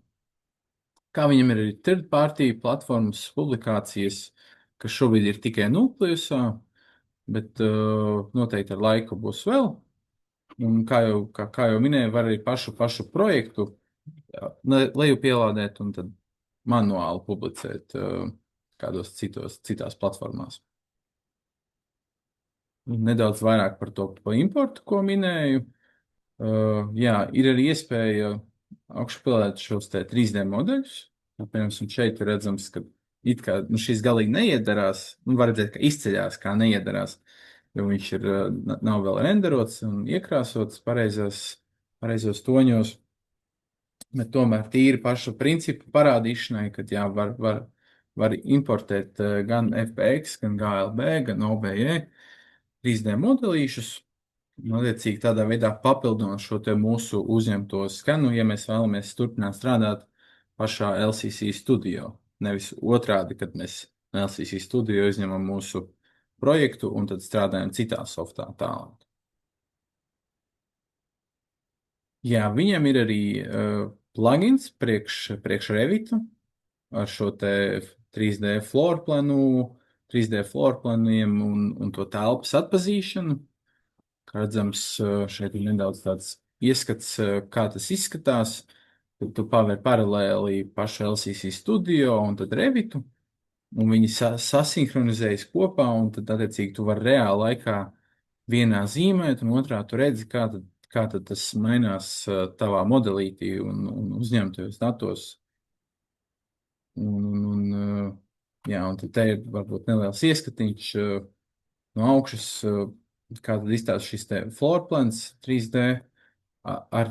Kā viņam ir arī third-party platformas publikācijas, kas šobrīd ir tikai Nucleusā, bet noteikti ar laiku būs vēl. Un kā jau minēju, var arī pašu projektu leju pielādēt un tad manuāli publicēt kādos citās platformās. Nedaudz vairāk par to importu, ko minēju. Jā, ir arī iespēja augšupilēt šos te 3D modeļus. Piemēram, šeit ir redzams, ka it kā šis galīgi neiedarās, var redzēt, ka izceļās kā neiedarās, jo viņš nav vēl renderots un iekrāsots pareizos toņos. Bet tomēr tīri pašu principu parādīšanai, kad jā, var importēt gan FBX, gan GLB, gan OBE 3D modelīšus, attiecīgi tādā veidā papildinot šo te mūsu uzņemto skanu, ja mēs vēlamies turpināt strādāt pašā LCC Studio. Nevis otrādi, kad mēs LCC Studio izņemam mūsu projektu un tad strādājam citā softā tālāk. Jā, viņam ir arī plugins priekš Revitu ar šo te 3D floor planu, 3D floor planiem un to telpas atpazīšanu. Kā redzams, šeit ir nedaudz tāds ieskats, kā tas izskatās. Tad tu paver paralēli pašu LCC Studio un tad Revitu, un viņi sasinhronizējas kopā, un tad, attiecīgi, tu vari reāli laikā vienā zīmēt, un otrā tu redzi, kā tad tas mainās tavā modelītī un uzņemtajos datos. Jā, un tad te ir varbūt neliels ieskatiņš no augšas, kā tad izstāsta šis te floor plans 3D ar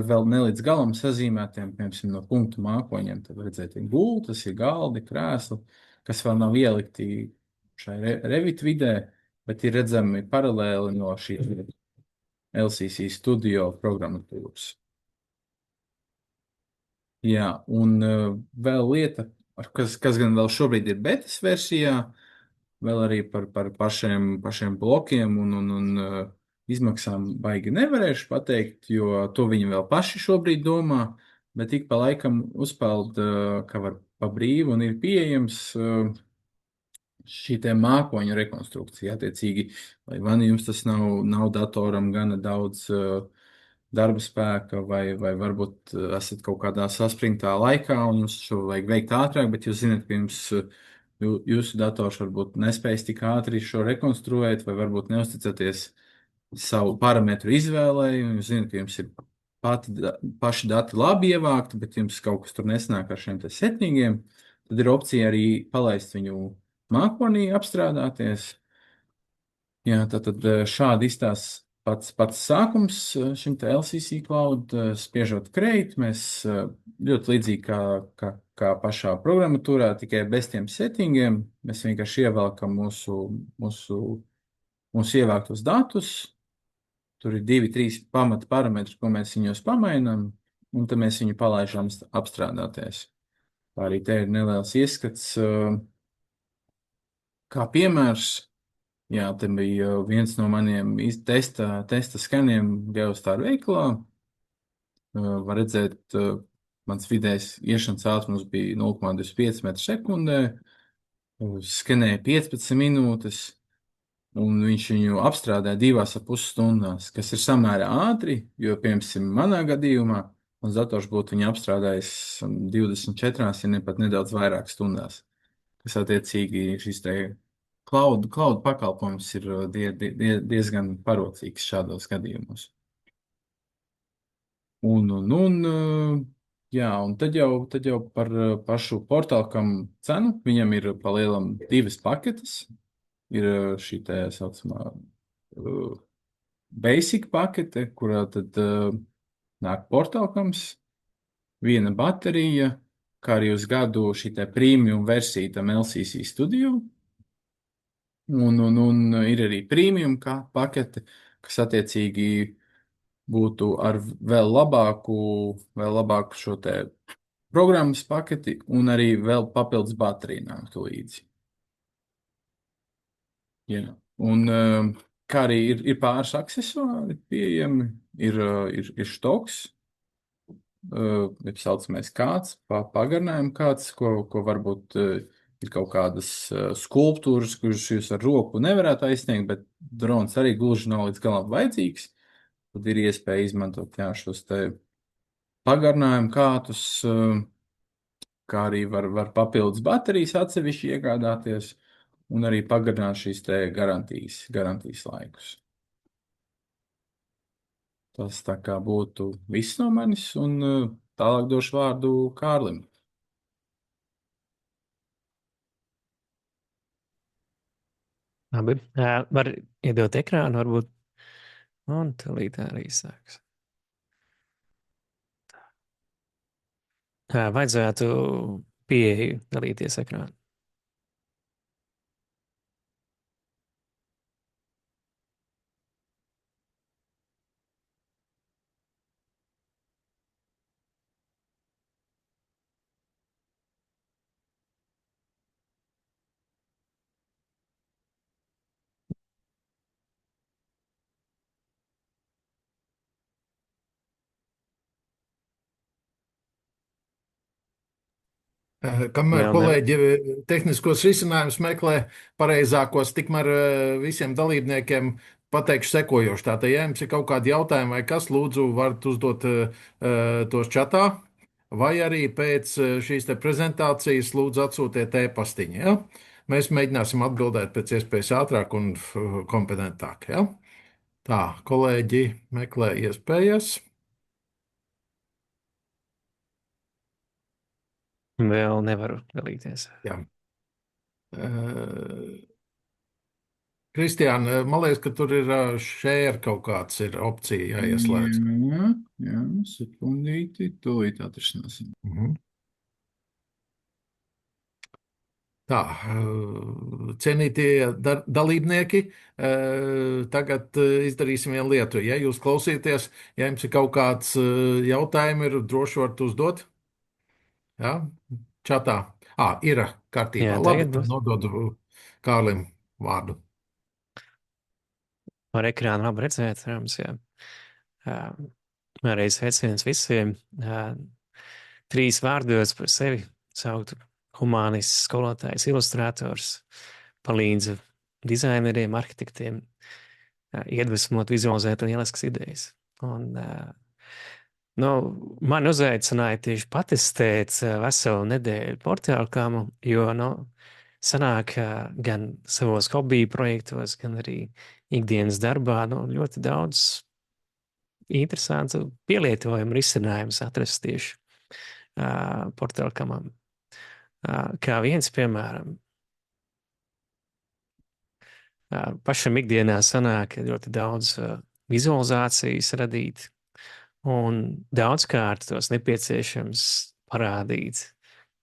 vēl nelīdz galam sazīmētiem, piemēram, no punktu mākoņiem. Tad redzēt, ir gultas, ir galdi, krēsli, kas vēl nav ielikti šai Revit vidē, bet ir redzami paralēli no šī LCC Studio programmatūras. Jā, un vēl lieta, kas gan vēl šobrīd ir betas versijā, vēl arī par pašiem blokiem un izmaksām baigi nevarēšu pateikt, jo to viņi vēl paši šobrīd domā, bet ik pa laikam uzpeld, ka var pa brīvu un ir pieejams šī te mākoņu rekonstrukcija. Attiecīgi, lai van jums tas nav datoram gana daudz darba spēka, vai varbūt esat kaut kādā saspringtā laikā un jums šo vajag veikt ātrāk, bet jūs zināt, ka jūsu dators varbūt nespējas tik ātri šo rekonstruēt, vai varbūt neusticaties savu parametru izvēlei, un jūs zināt, ka jums ir paši dati labi ievākti, bet jums kaut kas tur nesnāk ar šiem te settingiem, tad ir opcija arī palaist viņu mākonī apstrādāties. Jā, tad šādi izstāsta pats sākums šim te LCC Cloud. Spiežot create, mēs ļoti līdzīgi kā pašā programmatūrā, tikai bez tiem settingiem, mēs vienkārši ievelkam mūsu ievāktos datus. Tur ir 2, 3 pamata parametri, ko mēs viņos pamainām, un tad mēs viņu palaidām apstrādāties. Tā arī te ir neliels ieskats, kā piemērs. Jā, te bija viens no maniem testa skaniem Geostar veikalā. Var redzēt, mans vidējais iešanas ātrums bija 0,25 m/sekundē. Skanēja 15 minūtes, un viņš viņu apstrādāja 2,5 stundās, kas ir samērā ātri, jo, piemēram, manā gadījumā mans dators būtu viņu apstrādājis 24, ja ne pat nedaudz vairāk stundās. Kas attiecīgi šis te cloud pakalpojums ir diezgan parocīgs šādos gadījumos. Jā, un tad jau par pašu portālkam cenu. Viņam ir pa lielam 2 paketes. Ir šī tā saucamā basic pakete, kurā tad nāk portālkams, viena baterija, kā arī uz gadu šī tā premium versija tam LCC Studio. Un ir arī premium pakete, kas attiecīgi būtu ar vēl labāku šo te programmas paketi un arī vēl papildus bateriju nāktu līdzi. Jā. Un kā arī ir pāris aksesuāri pieejami, ir štoks, saucamais kāds, pagarinājuma kāds, ko varbūt ir kaut kādas skulptūras, kuras jūs ar roku nevarētu aizsniegt, bet drons arī gluži nav līdz galam vajadzīgs. Tad ir iespēja izmantot šos te pagarinājumu kātus, kā arī var papildus baterijas atsevišķi iegādāties un arī pagarināt šīs te garantijas laikus. Tas tā kā būtu viss no manis, un tālāk došu vārdu Kārlim. Labi, var iedot ekrānu varbūt, un tūlīt arī sāks. Vajadzētu pieeju dalīties ekrānu. Kamēr kolēģi tehniskos risinājumus meklē pareizākos, tikmēr visiem dalībniekiem pateikšu sekojoši. Tātad, ja jums ir kaut kādi jautājumi vai kas, lūdzu, varat uzdot tos čatā, vai arī pēc šīs te prezentācijas lūdzu atsūtiet e-pastiņu. Ja? Mēs mēģināsim atbildēt pēc iespējas ātrāk un kompetentāk. Ja? Tā, kolēģi meklē iespējas. Vēl nevaru dalīties. Jā. Kristiāna, man liekas, ka tur ir share kaut kāds ir opcija jāieslēdz. Jā, sekundīti, tūlīt atrisināsim. Tā, cienītie dalībnieki, tagad izdarīsim vienu lietu. Ja jūs klausieties, ja jums ir kaut kāds jautājumi, ir droši varat uzdot. Jā, čatā. Ir kārtībā. Jā, Labi, tagad tad būs. nododu Kārlim vārdu. Ar ekrānu labi redzēt, rams, jā. Arī sveiciens visiem. 3 vārdos par sevi sauktu humānists, skolotājs, ilustrators, palīdzu dizaineriem, arhitektiem, iedvesmot, vizualizēt lieliskas idejas. Un, man uzaicināja tieši patestēt veselu nedēļu portālkām, jo, sanāk gan savos hobiju projektos, gan arī ikdienas darbā, ļoti daudz interesantu pielietojumu risinājumus atrast tieši portālkamam. Kā viens, piemēram, pašam ikdienā sanāk ļoti daudz vizualizācijas radīt, un daudzkārt tos nepieciešams parādīt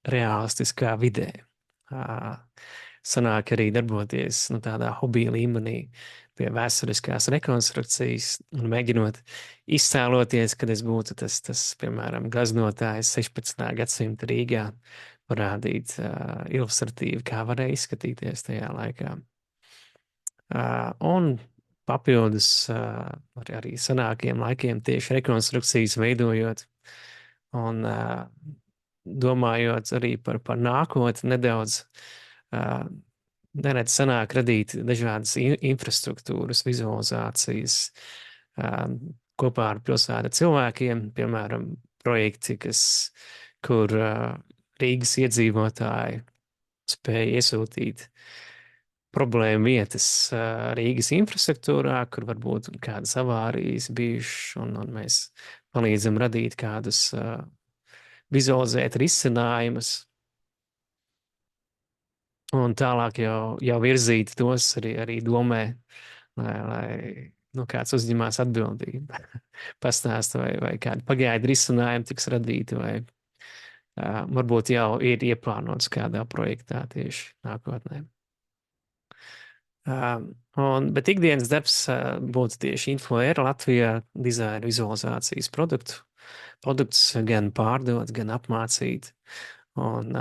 realistiskā vidē. Sanāk arī darboties tādā hobija līmenī pie vēsturiskās rekonstrukcijas un mēģinot iztēloties, kad es būtu tas piemēram, glaznotājs 16. gadsimta Rīgā, parādīt ilustratīvi, kā varēja izskatīties tajā laikā. Un papildus arī senākiem laikiem tieši rekonstrukcijas veidojot un domājot arī par nākotni nedaudz, neredz sanāk radīt dažādas infrastruktūras, vizualizācijas kopā ar pilsētu cilvēkiem, piemēram, projekti, kur Rīgas iedzīvotāji spēja iesūtīt problēmu vietas Rīgas infrastruktūrā, kur varbūt kādas avārijas bijušas, un mēs palīdzam radīt kādus vizualizēt risinājumus, un tālāk jau virzīt tos arī domē, lai kāds uzņemās atbildību, pastāst, vai kādi pagaidu risinājumi tiks radīti, vai varbūt jau ir ieplānots kādā projektā tieši nākotnē. Bet ikdienas darbs būtu tieši InfoEra Latvijā dizaina vizualizācijas produktus gan pārdot, gan apmācīt, un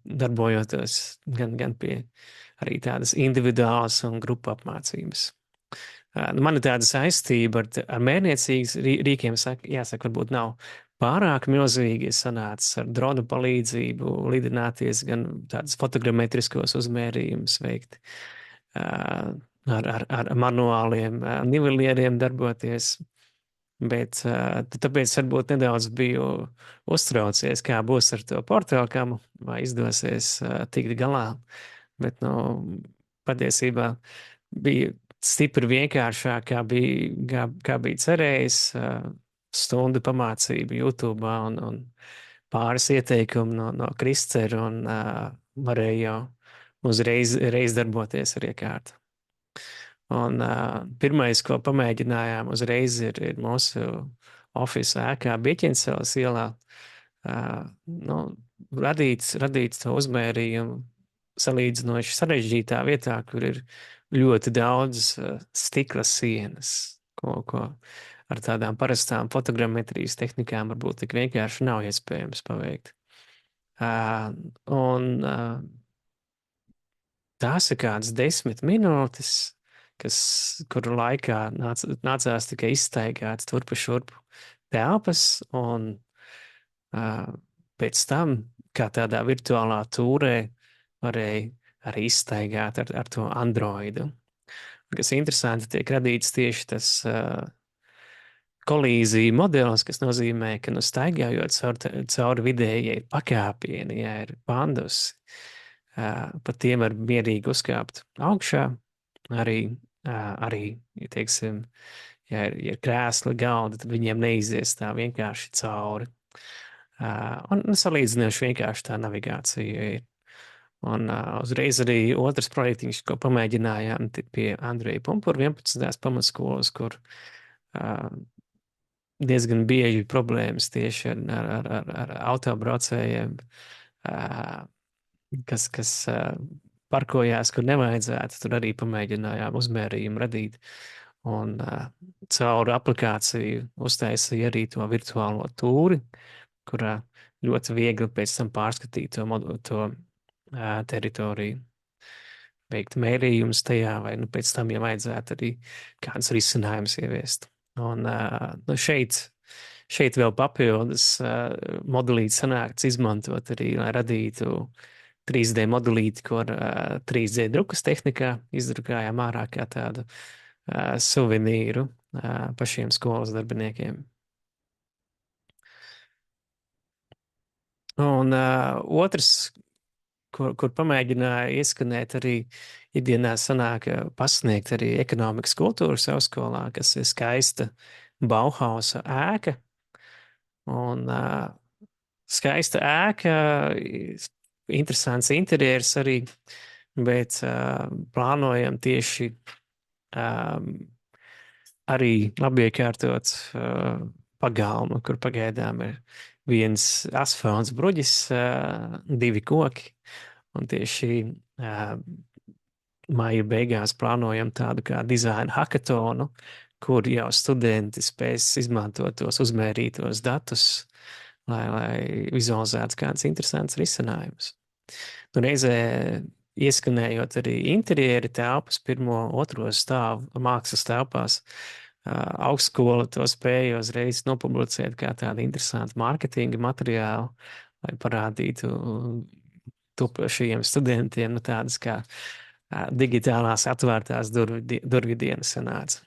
darbojoties gan pie arī tādas individuālas un grupu apmācības. Man ir tāda saistība ar mērniecīgas rīkiem, jāsaka, varbūt nav pārāk milzīgi. Es sanācu ar drona palīdzību lidināties, gan tādas fotogrametriskos uzmērījumus veikt, ar manuāliem nivelieriem darboties, bet tāpēc varbūt nedaudz biju uztraucies, kā būs ar to portālkamu, vai izdosies tikt galā, bet, patiesībā bija stipri vienkāršāk, kā bija cerējis, stundu pamācību YouTube un pāris ieteikumu no Kristera, un varēja jau uzreiz darboties ar iekārtu. Un pirmais, ko pamēģinājām uzreiz, ir mūsu office ēkā Bieķenceles ielā, radīt to uzmērījumu salīdzinoši sarežģītā vietā, kur ir ļoti daudz stikla sienas, ko ar tādām parastām fotogrametrijas tehnikām varbūt tik vienkārši nav iespējams paveikt. Tās ir kādas 10 minūtes, kuru laikā nācās tikai izstaigāt turpu šurpu telpas, un pēc tam, kā tādā virtuālā tūrē, varēja arī izstaigāt ar to Androidu. Kas interesanti, tiek radīts tieši tas kolīzija modelis, kas nozīmē, ka staigājot cauri vidējai pakāpieni, ja ir pandusi, pa tiem var mierīgi uzkāpt augšā, arī, ja teiksim, ja ir krēsli, galdi, tad viņiem neizies tā vienkārši cauri. Un salīdzinoši vienkārši tā navigācija ir. Un uzreiz arī otrs projektiņš, ko pamēģinājām pie Andreja Pumpura 11. pamatskolas, kur diezgan bieži problēmas tieši ar autobraucējiem, kas parkojās, kur nevajadzētu, tur arī pamēģinājām uzmērījumu radīt. Un caur aplikāciju uztaisīja arī to virtuālo tūri, kurā ļoti viegli pēc tam pārskatīt to teritoriju, veikt mērījumus tajā, vai pēc tam, ja vajadzētu arī kādus risinājumus ieviest. Un šeit vēl papildus modelīti sanākts izmantot arī, lai radītu 3D modelīti, kur 3D drukas tehnikā izdrukājām ārā kā tādu suvenīru pašiem skolas darbiniekiem. Un otrs, kur pamēģināja ieskanēt arī ikdienā sanāk pasniegt arī ekonomikas kultūras augstskolā, kas ir skaista Bauhausa ēka. Un skaista ēka, interesants interjers arī, bet plānojam tieši arī labi iekārtot pagalmu, kur pagaidām ir viens asfalts bruģis, 2 koki. Un tieši maija beigās plānojam tādu kā dizaina hackathonu, kur jau studenti spēs izmantot tos uzmērītos datus, lai vizualizētu kāds interesants risinājums. Nu, reizē ieskanējot arī interjeri telpas, 1., 2. stāvu mākslas telpās, augstskola to spēja uzreiz nopublicēt kā tādu interesantu mārketinga materiālu, lai parādītu topošajiem studentiem, nu, tādas kā digitālās atvērtās durvju dienas sanāca.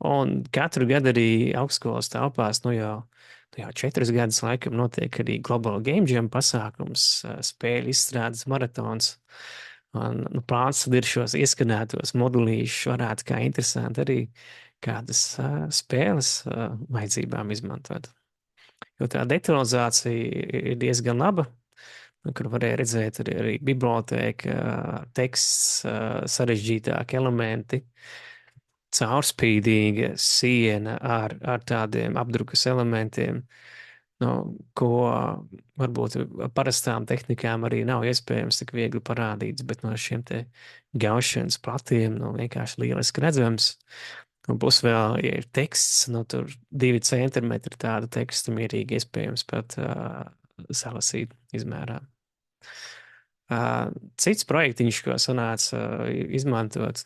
Un katru gadu arī augstskolas telpās, nu jau 4 gadus laikam notiek arī Global Game Jam pasākums, spēļu izstrādes maratons. Un, nu, plāns tad ir šos ieskanētos modulīšus varētu kā interesanti arī kādas spēles vajadzībām izmantot. Jo tā detalizācija ir diezgan laba, kur varēja redzēt arī bibliotēka, teksts, sarežģītāki elementi, caurspīdīga siena ar tādiem apdrukas elementiem, nu, ko varbūt parastām tehnikām arī nav iespējams tik viegli parādīts, bet no šiem te gaušanas platiem, nu, vienkārši lieliski redzams. Un būs vēl, ja ir teksts, nu, tur 2 centimetri tādu tekstu mierīgi iespējams pat salasīt izmērā. Cits projektiņš, ko sanāca izmantot,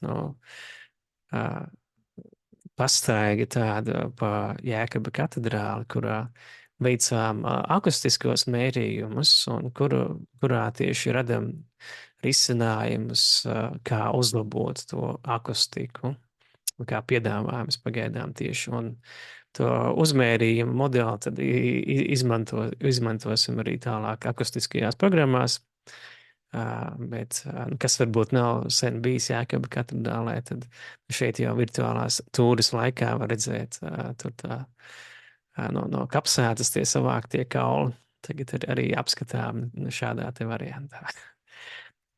pastaiga tāda pa Jēkaba katedrāli, kurā veicām akustiskos mērījumus un kurā tieši radam risinājumus, kā uzlabot to akustiku, kā piedāvājums pagaidām tieši. Un to uzmērījumu modeli tad izmantosim arī tālāk akustiskajās programmās. Bet kas varbūt nav sen bijis Jēkaba katedrālē, tad šeit jau virtuālās tūres laikā var redzēt tur tā no kapsētas tie savāktie kauli. Tagad arī apskatām šādā te variantā.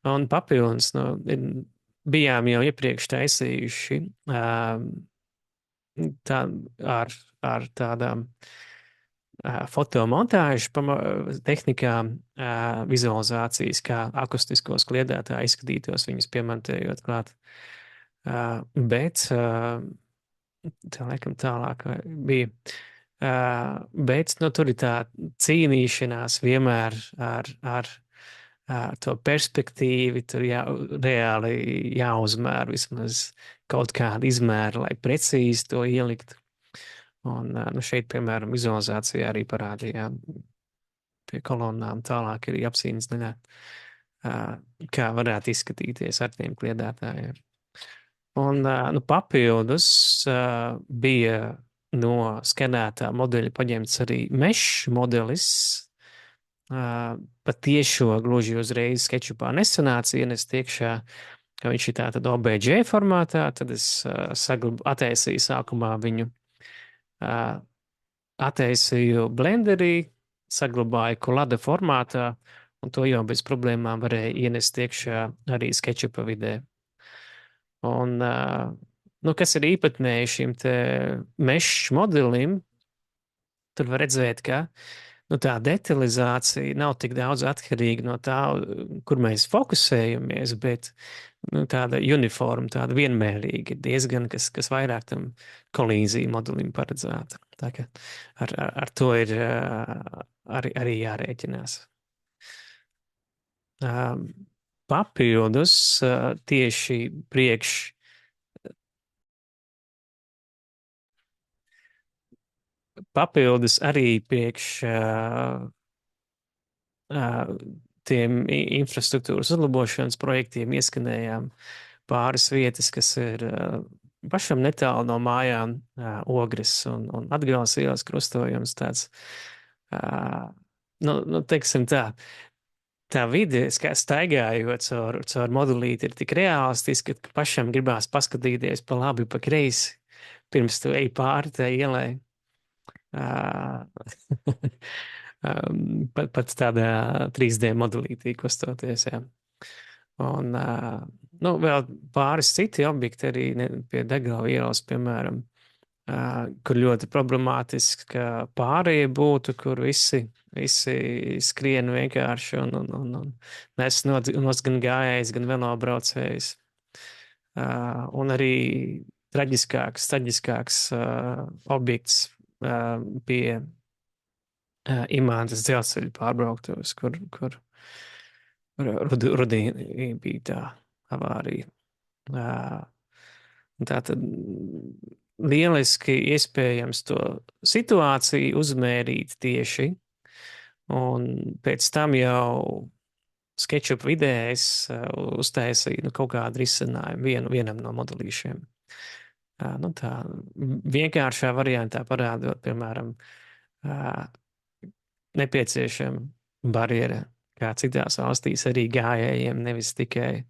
Un papildus, bijām jau iepriekš taisījuši ar tādām fotomontāžu tehnikām vizualizācijas, kā akustiskos kliedētāji izskatītos, viņus piemontējot klāt. Bet tā laikam tālāk bija. Bet tur ir tā cīnīšanās vienmēr ar to perspektīvi, tur reāli jāuzmēr vismaz kaut kāda izmēra, lai precīzi to ielikt. Un šeit, piemēram, vizualizācijā arī parādījām pie kolonnām tālāk arī apsīnas daļā, kā varētu izskatīties ar tiem kliedētājiem. Un papildus bija no skenētā modeļa paņemts arī mesh modelis, patiešo gluži uzreiz SketchUpā nesanāca ienest iekšā, ka viņš ir tātad OBJ formātā, tad es attaisīju sākumā viņu, attaisīju Blenderī, saglabāju Collada formātā, un to jau bez problēmām varēja ienest iekšā arī SketchUpa vidē. Un, kas ir īpatnēji šim te mesh modelim, tur var redzēt, ka tā detalizācija nav tik daudz atkarīga no tā, kur mēs fokusējamies, bet tāda uniforma, tāda vienmērīga, diezgan, kas vairāk tam kolīziju modelim paredzēta. Tā ka ar to ir arī jārēķinās. Papildus tieši papildus arī priekš tiem infrastruktūras uzlabošanas projektiem ieskanējām pāris vietas, kas ir pašam netālu no mājām, Ogres un Atgales ielas krustojums tāds, teiksim tā vide, staigājot caur modulīti, ir tik realistiski, ka pašam gribās paskatīties pa labi, pa kreisi, pirms tu ej pāri tai ielai. Pat tādā 3D modelītī kostoties, jā. Un, nu, vēl pāris citi objekti arī pie Degala ielas, piemēram, kur ļoti problemātiski, ka pārējie būtu, kur visi skrien vienkārši un nes nos gan gājējs, gan velobraucējs. Un arī traģiskāks objekts pie Imānas dzelzceļa pārbrauktos, kur rudī bija tā avārija. Tā tad lieliski iespējams to situāciju uzmērīt tieši, un pēc tam jau SketchUp vidējs uztaisīja kaut kādu risinājumu vienam no modelīšiem. Nu, tā vienkāršā variantā parādot, piemēram, nepieciešama barjera, kā citās valstīs arī gājējiem, nevis tikai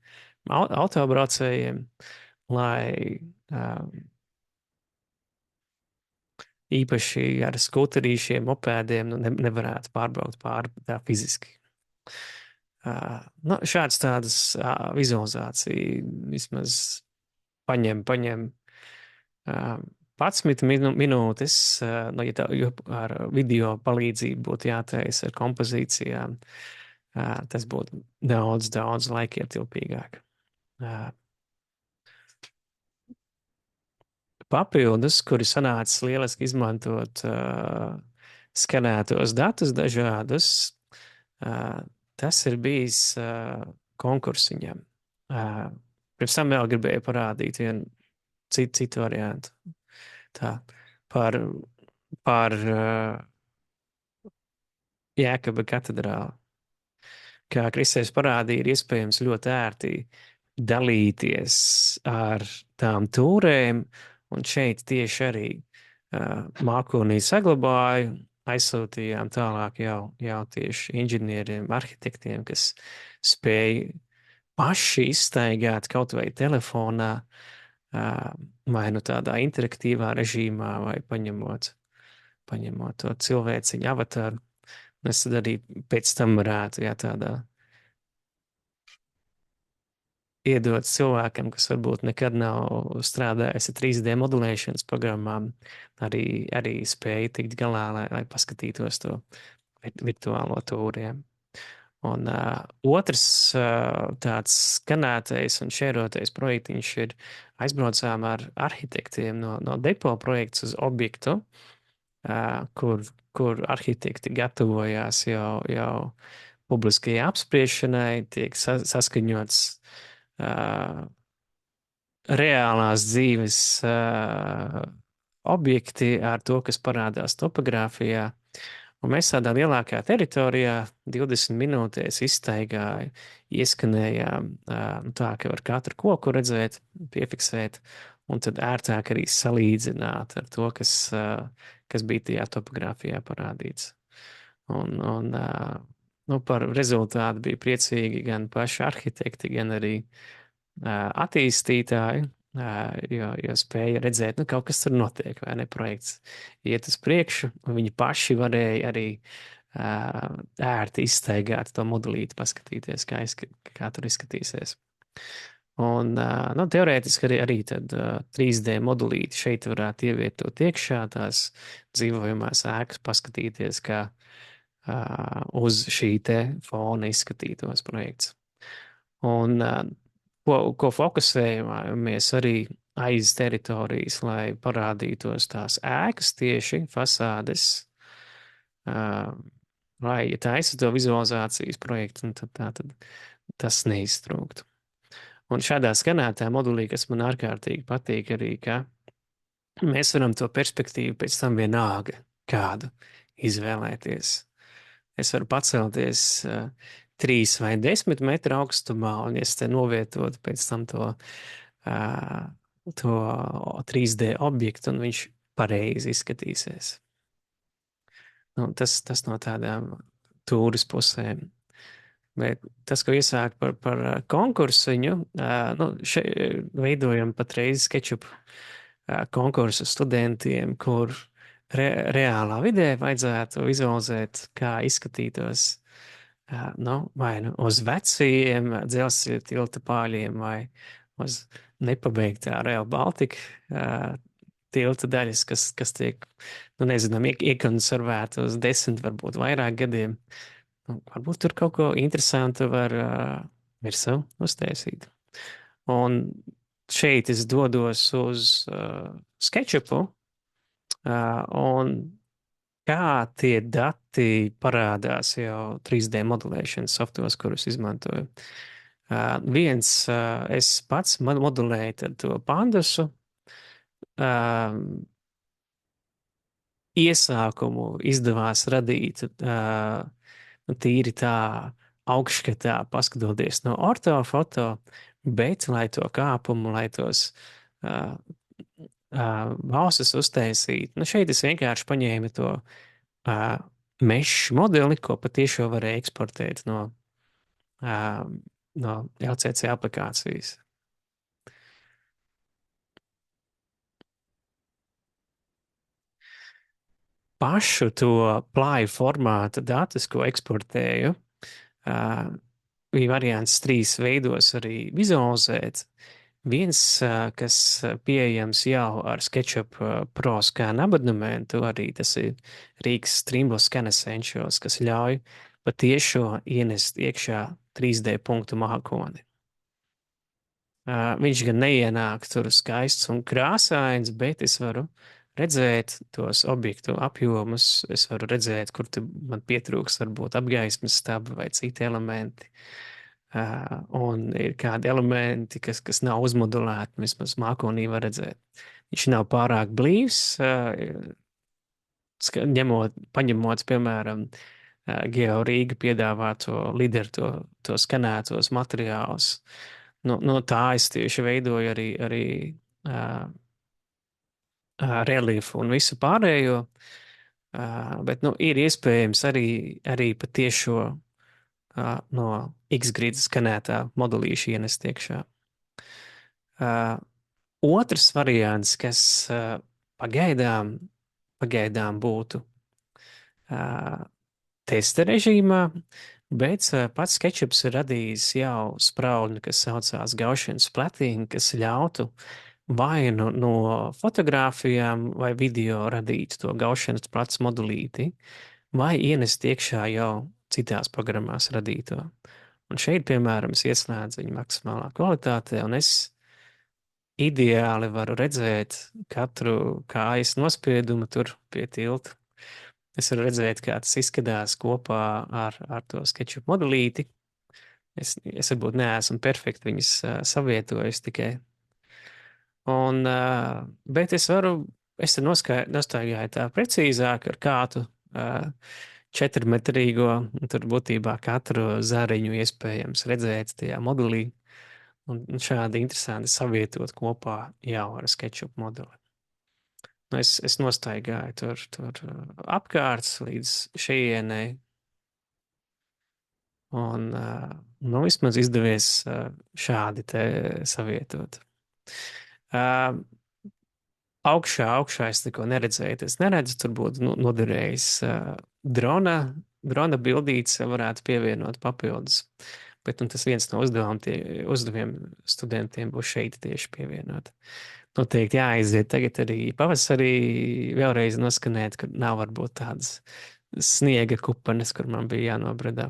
autobraucējiem, lai īpaši ar skuterīšiem, mopēdiem nevarētu pārbraukt pāri tā fiziski. Nu, tādas vizualizācija vismaz paņem 11 minūtes, nu, ja ar video palīdzību būtu jātaisa ar kompozīcijām, tas būtu daudz laikietilpīgāk. Papildus, kuri sanācis lieliski izmantot skanētos datus dažādus, tas ir bijis konkursiņam. Pirms tam vēl gribēju parādīt vienu citu variantu. Tā, par Jēkaba katedrāli. Kā Kristais parādīja, ir iespējams ļoti ērti dalīties ar tām tūrēm, un šeit tieši arī mākonī saglabāju, aizsūtījām tālāk jau tieši inženieriem, arhitektiem, kas spēj paši izstaigāt kaut vai telefonā, vai nu tādā interaktīvā režīmā, vai paņemot to cilvēciņu avataru. Es tad arī pēc tam varētu, tādā iedot cilvēkam, kas varbūt nekad nav strādājis ar 3D modelēšanas programmām, arī spēja tikt galā, lai paskatītos to virtuālo tūriem. Un otrs tāds skanētais un šērotais projektiņš ir aizbraucām ar arhitektiem no depo projekts uz objektu, kur arhitekti gatavojās jau publiskajai apspriešanai, tiek saskaņots reālās dzīves objekti ar to, kas parādās topogrāfijā. Un mēs tādā lielākā teritorijā 20 minūtēs izstaigāju, ieskanējām tā, ka var katru koku redzēt, piefiksēt, un tad ērtāk arī salīdzināt ar to, kas bija tajā topogrāfijā parādīts. Un par rezultātu bija priecīgi gan paši arhitekti, gan arī attīstītāji, jo spēja redzēt, kaut kas tur notiek, vai ne, projekts iet uz priekšu, un viņi paši varēja arī ērti izstaigāt to modelīti, paskatīties, kā tur izskatīsies. Un, teorētiski arī tad 3D modelīti šeit varētu ievietot iekšā tās dzīvojamās ēkas, paskatīties, kā uz šī te fona izskatītos projekts. Un ko fokusējamies arī aiz teritorijas, lai parādītos tās ēkas tieši fasādes, lai, ja taisa to vizualizācijas projektu, tad tas neiztrūktu. Un šādā skanētā modulī, kas man ārkārtīgi patīk arī, ka mēs varam to perspektīvu pēc tam vienalga kādu izvēlēties. Es varu pacelties 3 vai 10 metru augstumā, un es te novietotu pēc tam to 3D objektu, un viņš pareizi izskatīsies. Tas no tādām tūris pusēm. Bet tas, ko iesāk par konkursiņu, veidojam patreiz SketchUp konkursu studentiem, kur reālā vidē vajadzētu vizualizēt, kā izskatītos vai uz vecajiem dzelzceļa tilta pāļiem vai uz nepabeigtā Rail Baltica tilta daļas, kas tiek, iekonservēta uz 10, varbūt vairāk gadiem. Varbūt tur kaut ko interesantu var virsū uztaisīt. Un šeit es dodos uz SketchUpu, un kā tie dati parādās jau 3D modelēšanas softos, kurus izmantoju. Viens, es pats modelēju to pandusu, iesākumu izdevās radīt tīri tā augšskatā, paskatoties no ortofoto, bet, lai to kāpumu, lai tos valstis uztaisītu, šeit es vienkārši paņēmu to mešu modeli, ko patiešām varēja eksportēt no LCC aplikācijas. Pašu to plāju formāta datus, ko eksportēju, bija variants 3 veidos arī vizualizēt. Viens, kas pieejams jau ar SketchUp Pro Scan abonementu, arī tas ir Rīgas Streamless Scan Essentials, kas ļauj patiešo ienest iekšā 3D punktu mākoni. Viņš gan neienāk tur skaists un krāsains, bet es varu redzēt tos objektu apjomus, es varu redzēt, kur man pietrūks varbūt apgaismas staba vai citi elementi. Un ir kādi elementi, kas nav uzmodelēti, vismaz mākonī var redzēt. Viņš nav pārāk blīvs, paņemot, piemēram, Geo Rīga piedāvāto līderu to skanētos materiālus. No tā es tieši veidoju arī reliefu un visu pārējo, bet ir iespējams arī patiešo no X-grid skanētā modelīša ienest iekšā. Otrs variants, kas pagaidām būtu testa režīmā, bet pats SketchUps ir radījis jau spraudni, kas saucās Gaussian splatting, kas ļautu vai no fotogrāfijām vai video radīt to Gaussian splats modulīti, vai ienest iekšā jau citās programmās radīto. Un šeit, piemēram, es ieslēdzu viņu maksimālā kvalitātē, un es ideāli varu redzēt katru kājas nospiedumu tur pie tilta. Es varu redzēt, kā tas izskatās kopā ar to SketchUp modelīti. Es varbūt neesmu perfekti viņas savietojis tikai. Bet es nostājāju tā precīzāk ar kādu 4-metrīgo, tur būtībā katru zariņu iespējams redzēt tajā modelī, un šādi interesanti savietot kopā jau ar SketchUp modeli. Es nostaigāju tur apkārt līdz šejienei, un vismaz izdevies šādi te savietot. Augšā es neko neredzēju, es neredzu, tur būtu noderējis drona bildītes varētu pievienot papildus, bet tas viens no uzdevumiem studentiem būs šeit tieši pievienot. Noteikti jāaiziet tagad arī pavasarī vēlreiz noskanēt, ka nav varbūt tādas sniega kupanes, kur man bija jānobradā.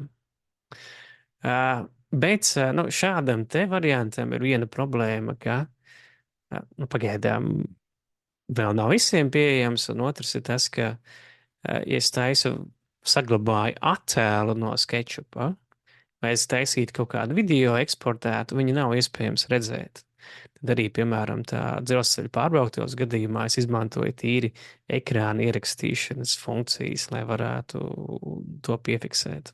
Bet šādam te variantam ir viena problēma, ka pagaidām vēl nav visiem pieejams, un otrs ir tas, ka, ja es saglabāju attēlu no SketchUpa, vai es taisītu kaut kādu video eksportētu, viņu nav iespējams redzēt. Tad arī, piemēram, tā dzelzceļa pārbrauktos gadījumā es izmantoju tīri ekrāna ierakstīšanas funkcijas, lai varētu to piefiksēt.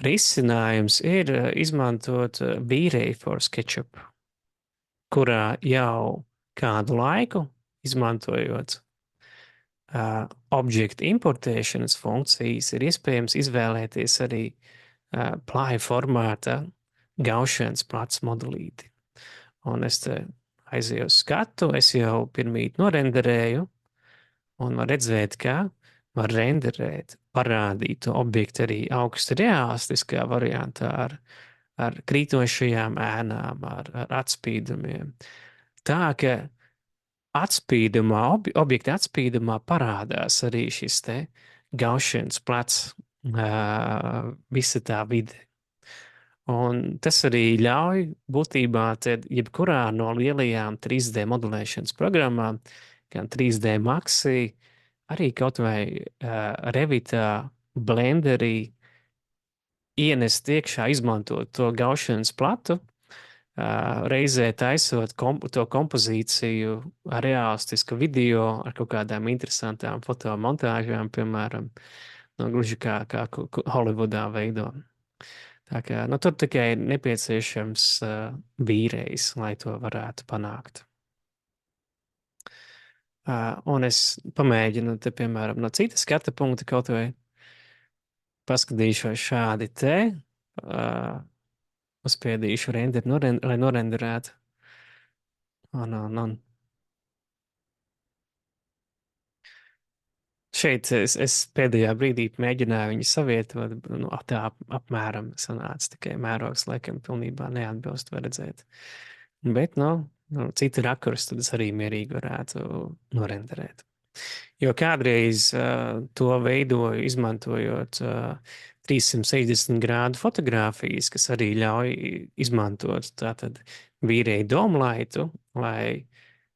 Risinājums ir izmantot V-Ray for SketchUp, kurā jau kādu laiku, izmantojot objektu importēšanas funkcijas, ir iespējams izvēlēties arī plāja formāta Gaussian splats modelīti. Un es te aizēju uz skatu, es jau pirmīt norenderēju, un var redzēt, ka var renderēt, parādīt to objektu arī augstu realistiskā variantā ar krītošajām ēnām, ar atspīdumiem. Tā, ka atspīdumā, objekta atspīdumā parādās arī šis te gaušanas plecs, visa tā vide. Un tas arī ļauj būtībā jebkurā no lielajām 3D modelēšanas programmām, gan 3D Maxi, arī kaut vai Revitā, Blenderī, ienest iekšā, izmantot to gaušanas platu, reizē taisot to kompozīciju ar realistisku video, ar kaut kādām interesantām fotomontāžām, piemēram, no gluži kā Holivudā veido. Tā kā, nu, tur tikai ir nepieciešams vīrējs, lai to varētu panākt. Un es pamēģinu te, piemēram, no cita skata punkta kaut vai paskatīšos šādi te, uzspiedīšu render, lai norenderētu. Un. Šeit es pēdējā brīdī mēģināju viņu savietot, nu, tā apmēram sanāca, tikai mērogs laikam pilnībā neatbilst, var redzēt. Bet, nu citu rakurs tad es arī mierīgi varētu norenderēt. Jo kādreiz to veidoju, izmantojot 360 grādu fotogrāfijas, kas arī ļauj izmantot tātad vīrēju domlaitu, lai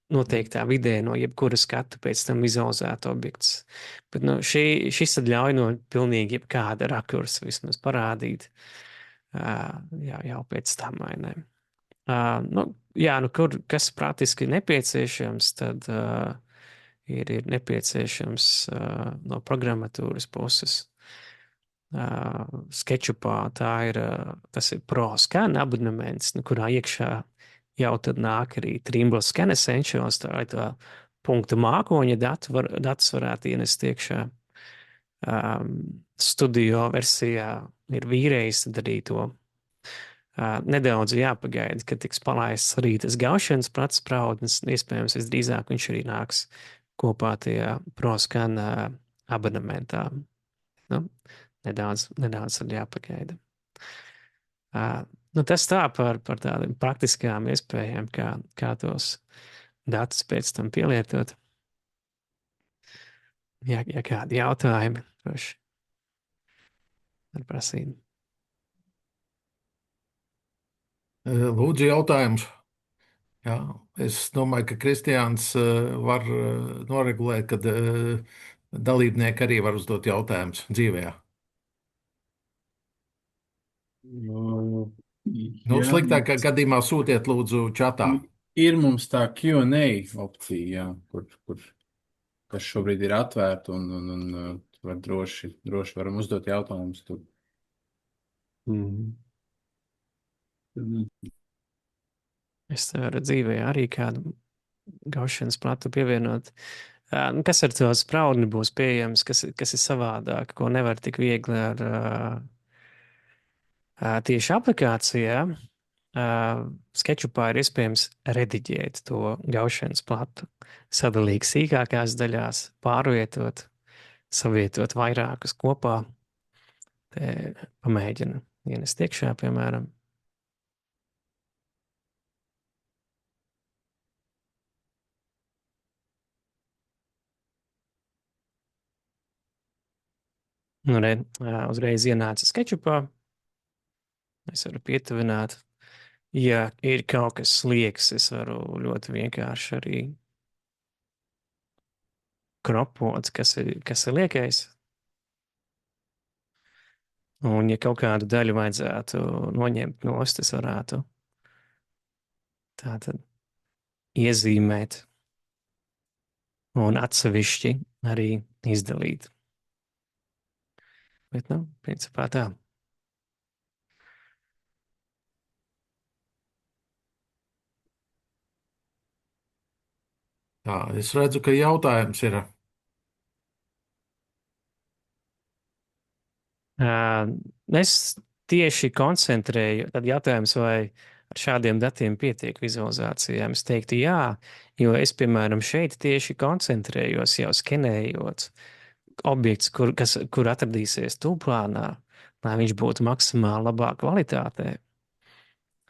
noteiktā vidē no jebkura skatu pēc tam vizualizēt objekts. Bet šis tad ļauj no pilnīgi jebkāda rakursa vismaz parādīt jau pēc tam, vai ne? Kas praktiski nepieciešams, tad ir nepieciešams no programmatūras puses. Sketchupā tas ir ProScan abonements, kurā iekšā jau tad nāk arī Trimble Scan Essentials, tā punktu mākoņa datus varētu ienest iekšā. Studio versijā ir vīrējs, tad arī to nedaudz jāpagaida, kad tiks palaists arī tas gaušanas plats spraudnes, iespējams, visdrīzāk viņš arī nāks kopā tajā ProScan abonementā. Nedaudz tad jāpagaida. Tas tā par tādām praktiskām iespējām, kā tos datus pēc tam pielietot. Ja kādi jautājumi, droši var prasīt. Lūdzu, jautājums. Jā, es domāju, ka Kristiāns var noregulēt, kad dalībnieki arī var uzdot jautājumus dzīvē. Sliktākā gadījumā sūtiet lūdzu čatā. Ir mums tā Q&A opcija, kas šobrīd ir atvērta un var droši varam uzdot jautājumus tur. Es varu dzīvē arī kādu gaušanas platu pievienot. Kas ar to spraudni būs pieejams, kas ir savādāk, ko nevar tik viegli ar tieši aplikācijā. Sketchupā ir iespējams rediģēt to gaušanas platu, sadalīt sīkākās daļās, pārvietot, savietot vairākus kopā. Te pamēģinu ienest iekšā, piemēram. Uzreiz ienāca Sketchupā. Es varu pietuvināt. Ja ir kaut kas liekas, es varu ļoti vienkārši arī kropot, kas ir liekais. Un ja kaut kādu daļu vajadzētu noņemt nost, es varētu tātad iezīmēt un atsevišķi arī izdalīt. Bet, principā tā. Tā, es redzu, ka jautājums ir. Es tieši koncentrēju, tad jautājums, vai ar šādiem datiem pietiek vizualizācijām? Es teiktu, jā, jo es, piemēram, šeit tieši koncentrējos jau skenējot objekts, kur atradīsies tūplānā, lai viņš būtu maksimāli labā kvalitātē.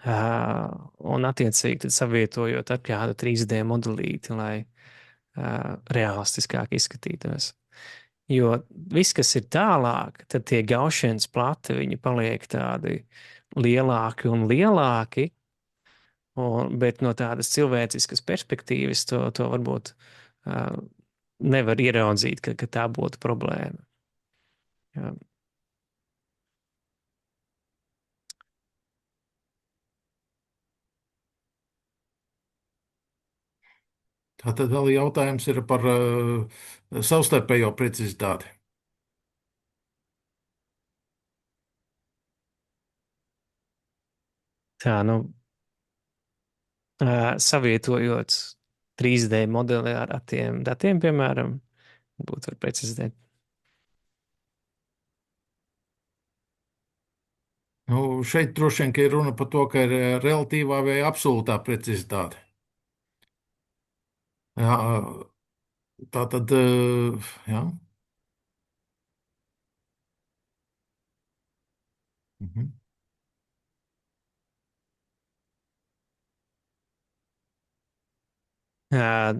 Un attiecīgi tad savietojot ar kādu 3D modelīti, lai realistiskāk izskatītos. Jo viss, kas ir tālāk, tad tie gaušanas plati, viņi paliek tādi lielāki un lielāki, bet no tādas cilvēciskas perspektīvas to varbūt nevar ieraudzīt, ka tā būtu problēma. Jā. Tātad vēl jautājums ir par savstarpējo precizitāti. Tā, nu, savietojot 3D modeli ar tiem datiem, piemēram, būtu var precizēt. Nu, šeit droši vien ir runa par to, ka ir relatīvā vai absolūtā precizitāte. Jā, tā tad, jā. Mhm.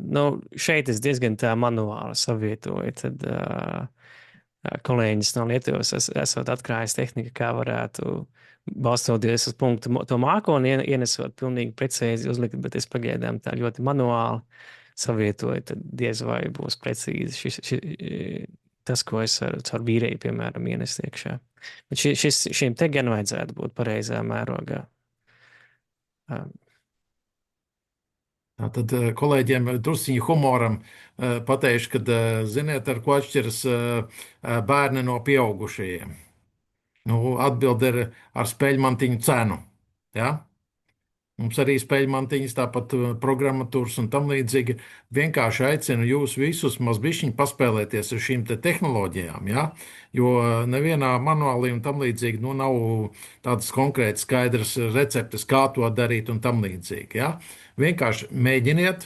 Nu, šeit es diezgan tā manuāli savietoju. Tad kolēģis no Lietuvas esot atklājis tehniku, kā varētu, balstoties uz punktu, to mākoni ienesot pilnīgi precīzi uzlikt, bet es pagaidām tā ļoti manuāli savietoju, tad diez vai būs precīzi tas, ko es ar vīrēju, piemēram, ienest iekšā. Bet šim te gan vajadzētu būt pareizā mērogā. Tad kolēģiem drusciņu humoram pateikšu, ka ziniet, ar ko atšķiras bērni no pieaugušajiem. Nu, atbild ir ar spēļmantiņu cenu. Ja? Mums arī spēļmantiņas, tāpat programmatūras un tam līdzīgi. Vienkārši aicinu jūs visus mazbišķiņi paspēlēties ar šīm tehnoloģijām, ja? Jo nevienā manuālī un tam līdzīgi nav tādas konkrētas skaidras receptes, kā to darīt un tam līdzīgi. Ja? Vienkārši mēģiniet,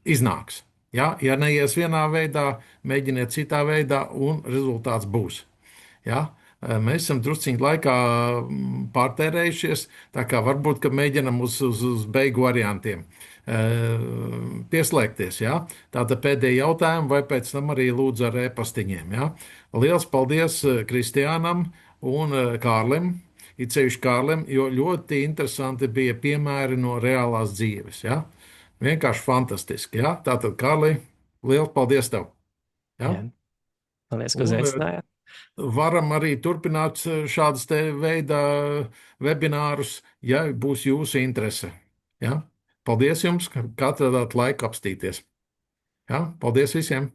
iznāks. Ja? Ja neies vienā veidā, mēģiniet citā veidā un rezultāts būs. Ja? Mēs esam drusciņā laikā pārtērējušies, tā kā varbūt mēģinam uz beigu variantiem pieslēgties. Ja? Tātad pēdējie jautājumi, vai pēc tam arī lūdzu ar e-pastiņiem. Ja? Liels paldies Kristiānam un Kārlim, it sevišķi Kārlim, jo ļoti interesanti bija piemēri no reālās dzīves. Ja? Vienkārši fantastiski. Ja? Tātad, Kārli, liels paldies tev! Ja? Jā. Paldies, ka uzaicinājāt. Varam arī turpināt šādas te veida webinārus, ja būs jūsu interese. Ja? Paldies jums, ka atradāt laiku apstīties. Ja? Paldies visiem!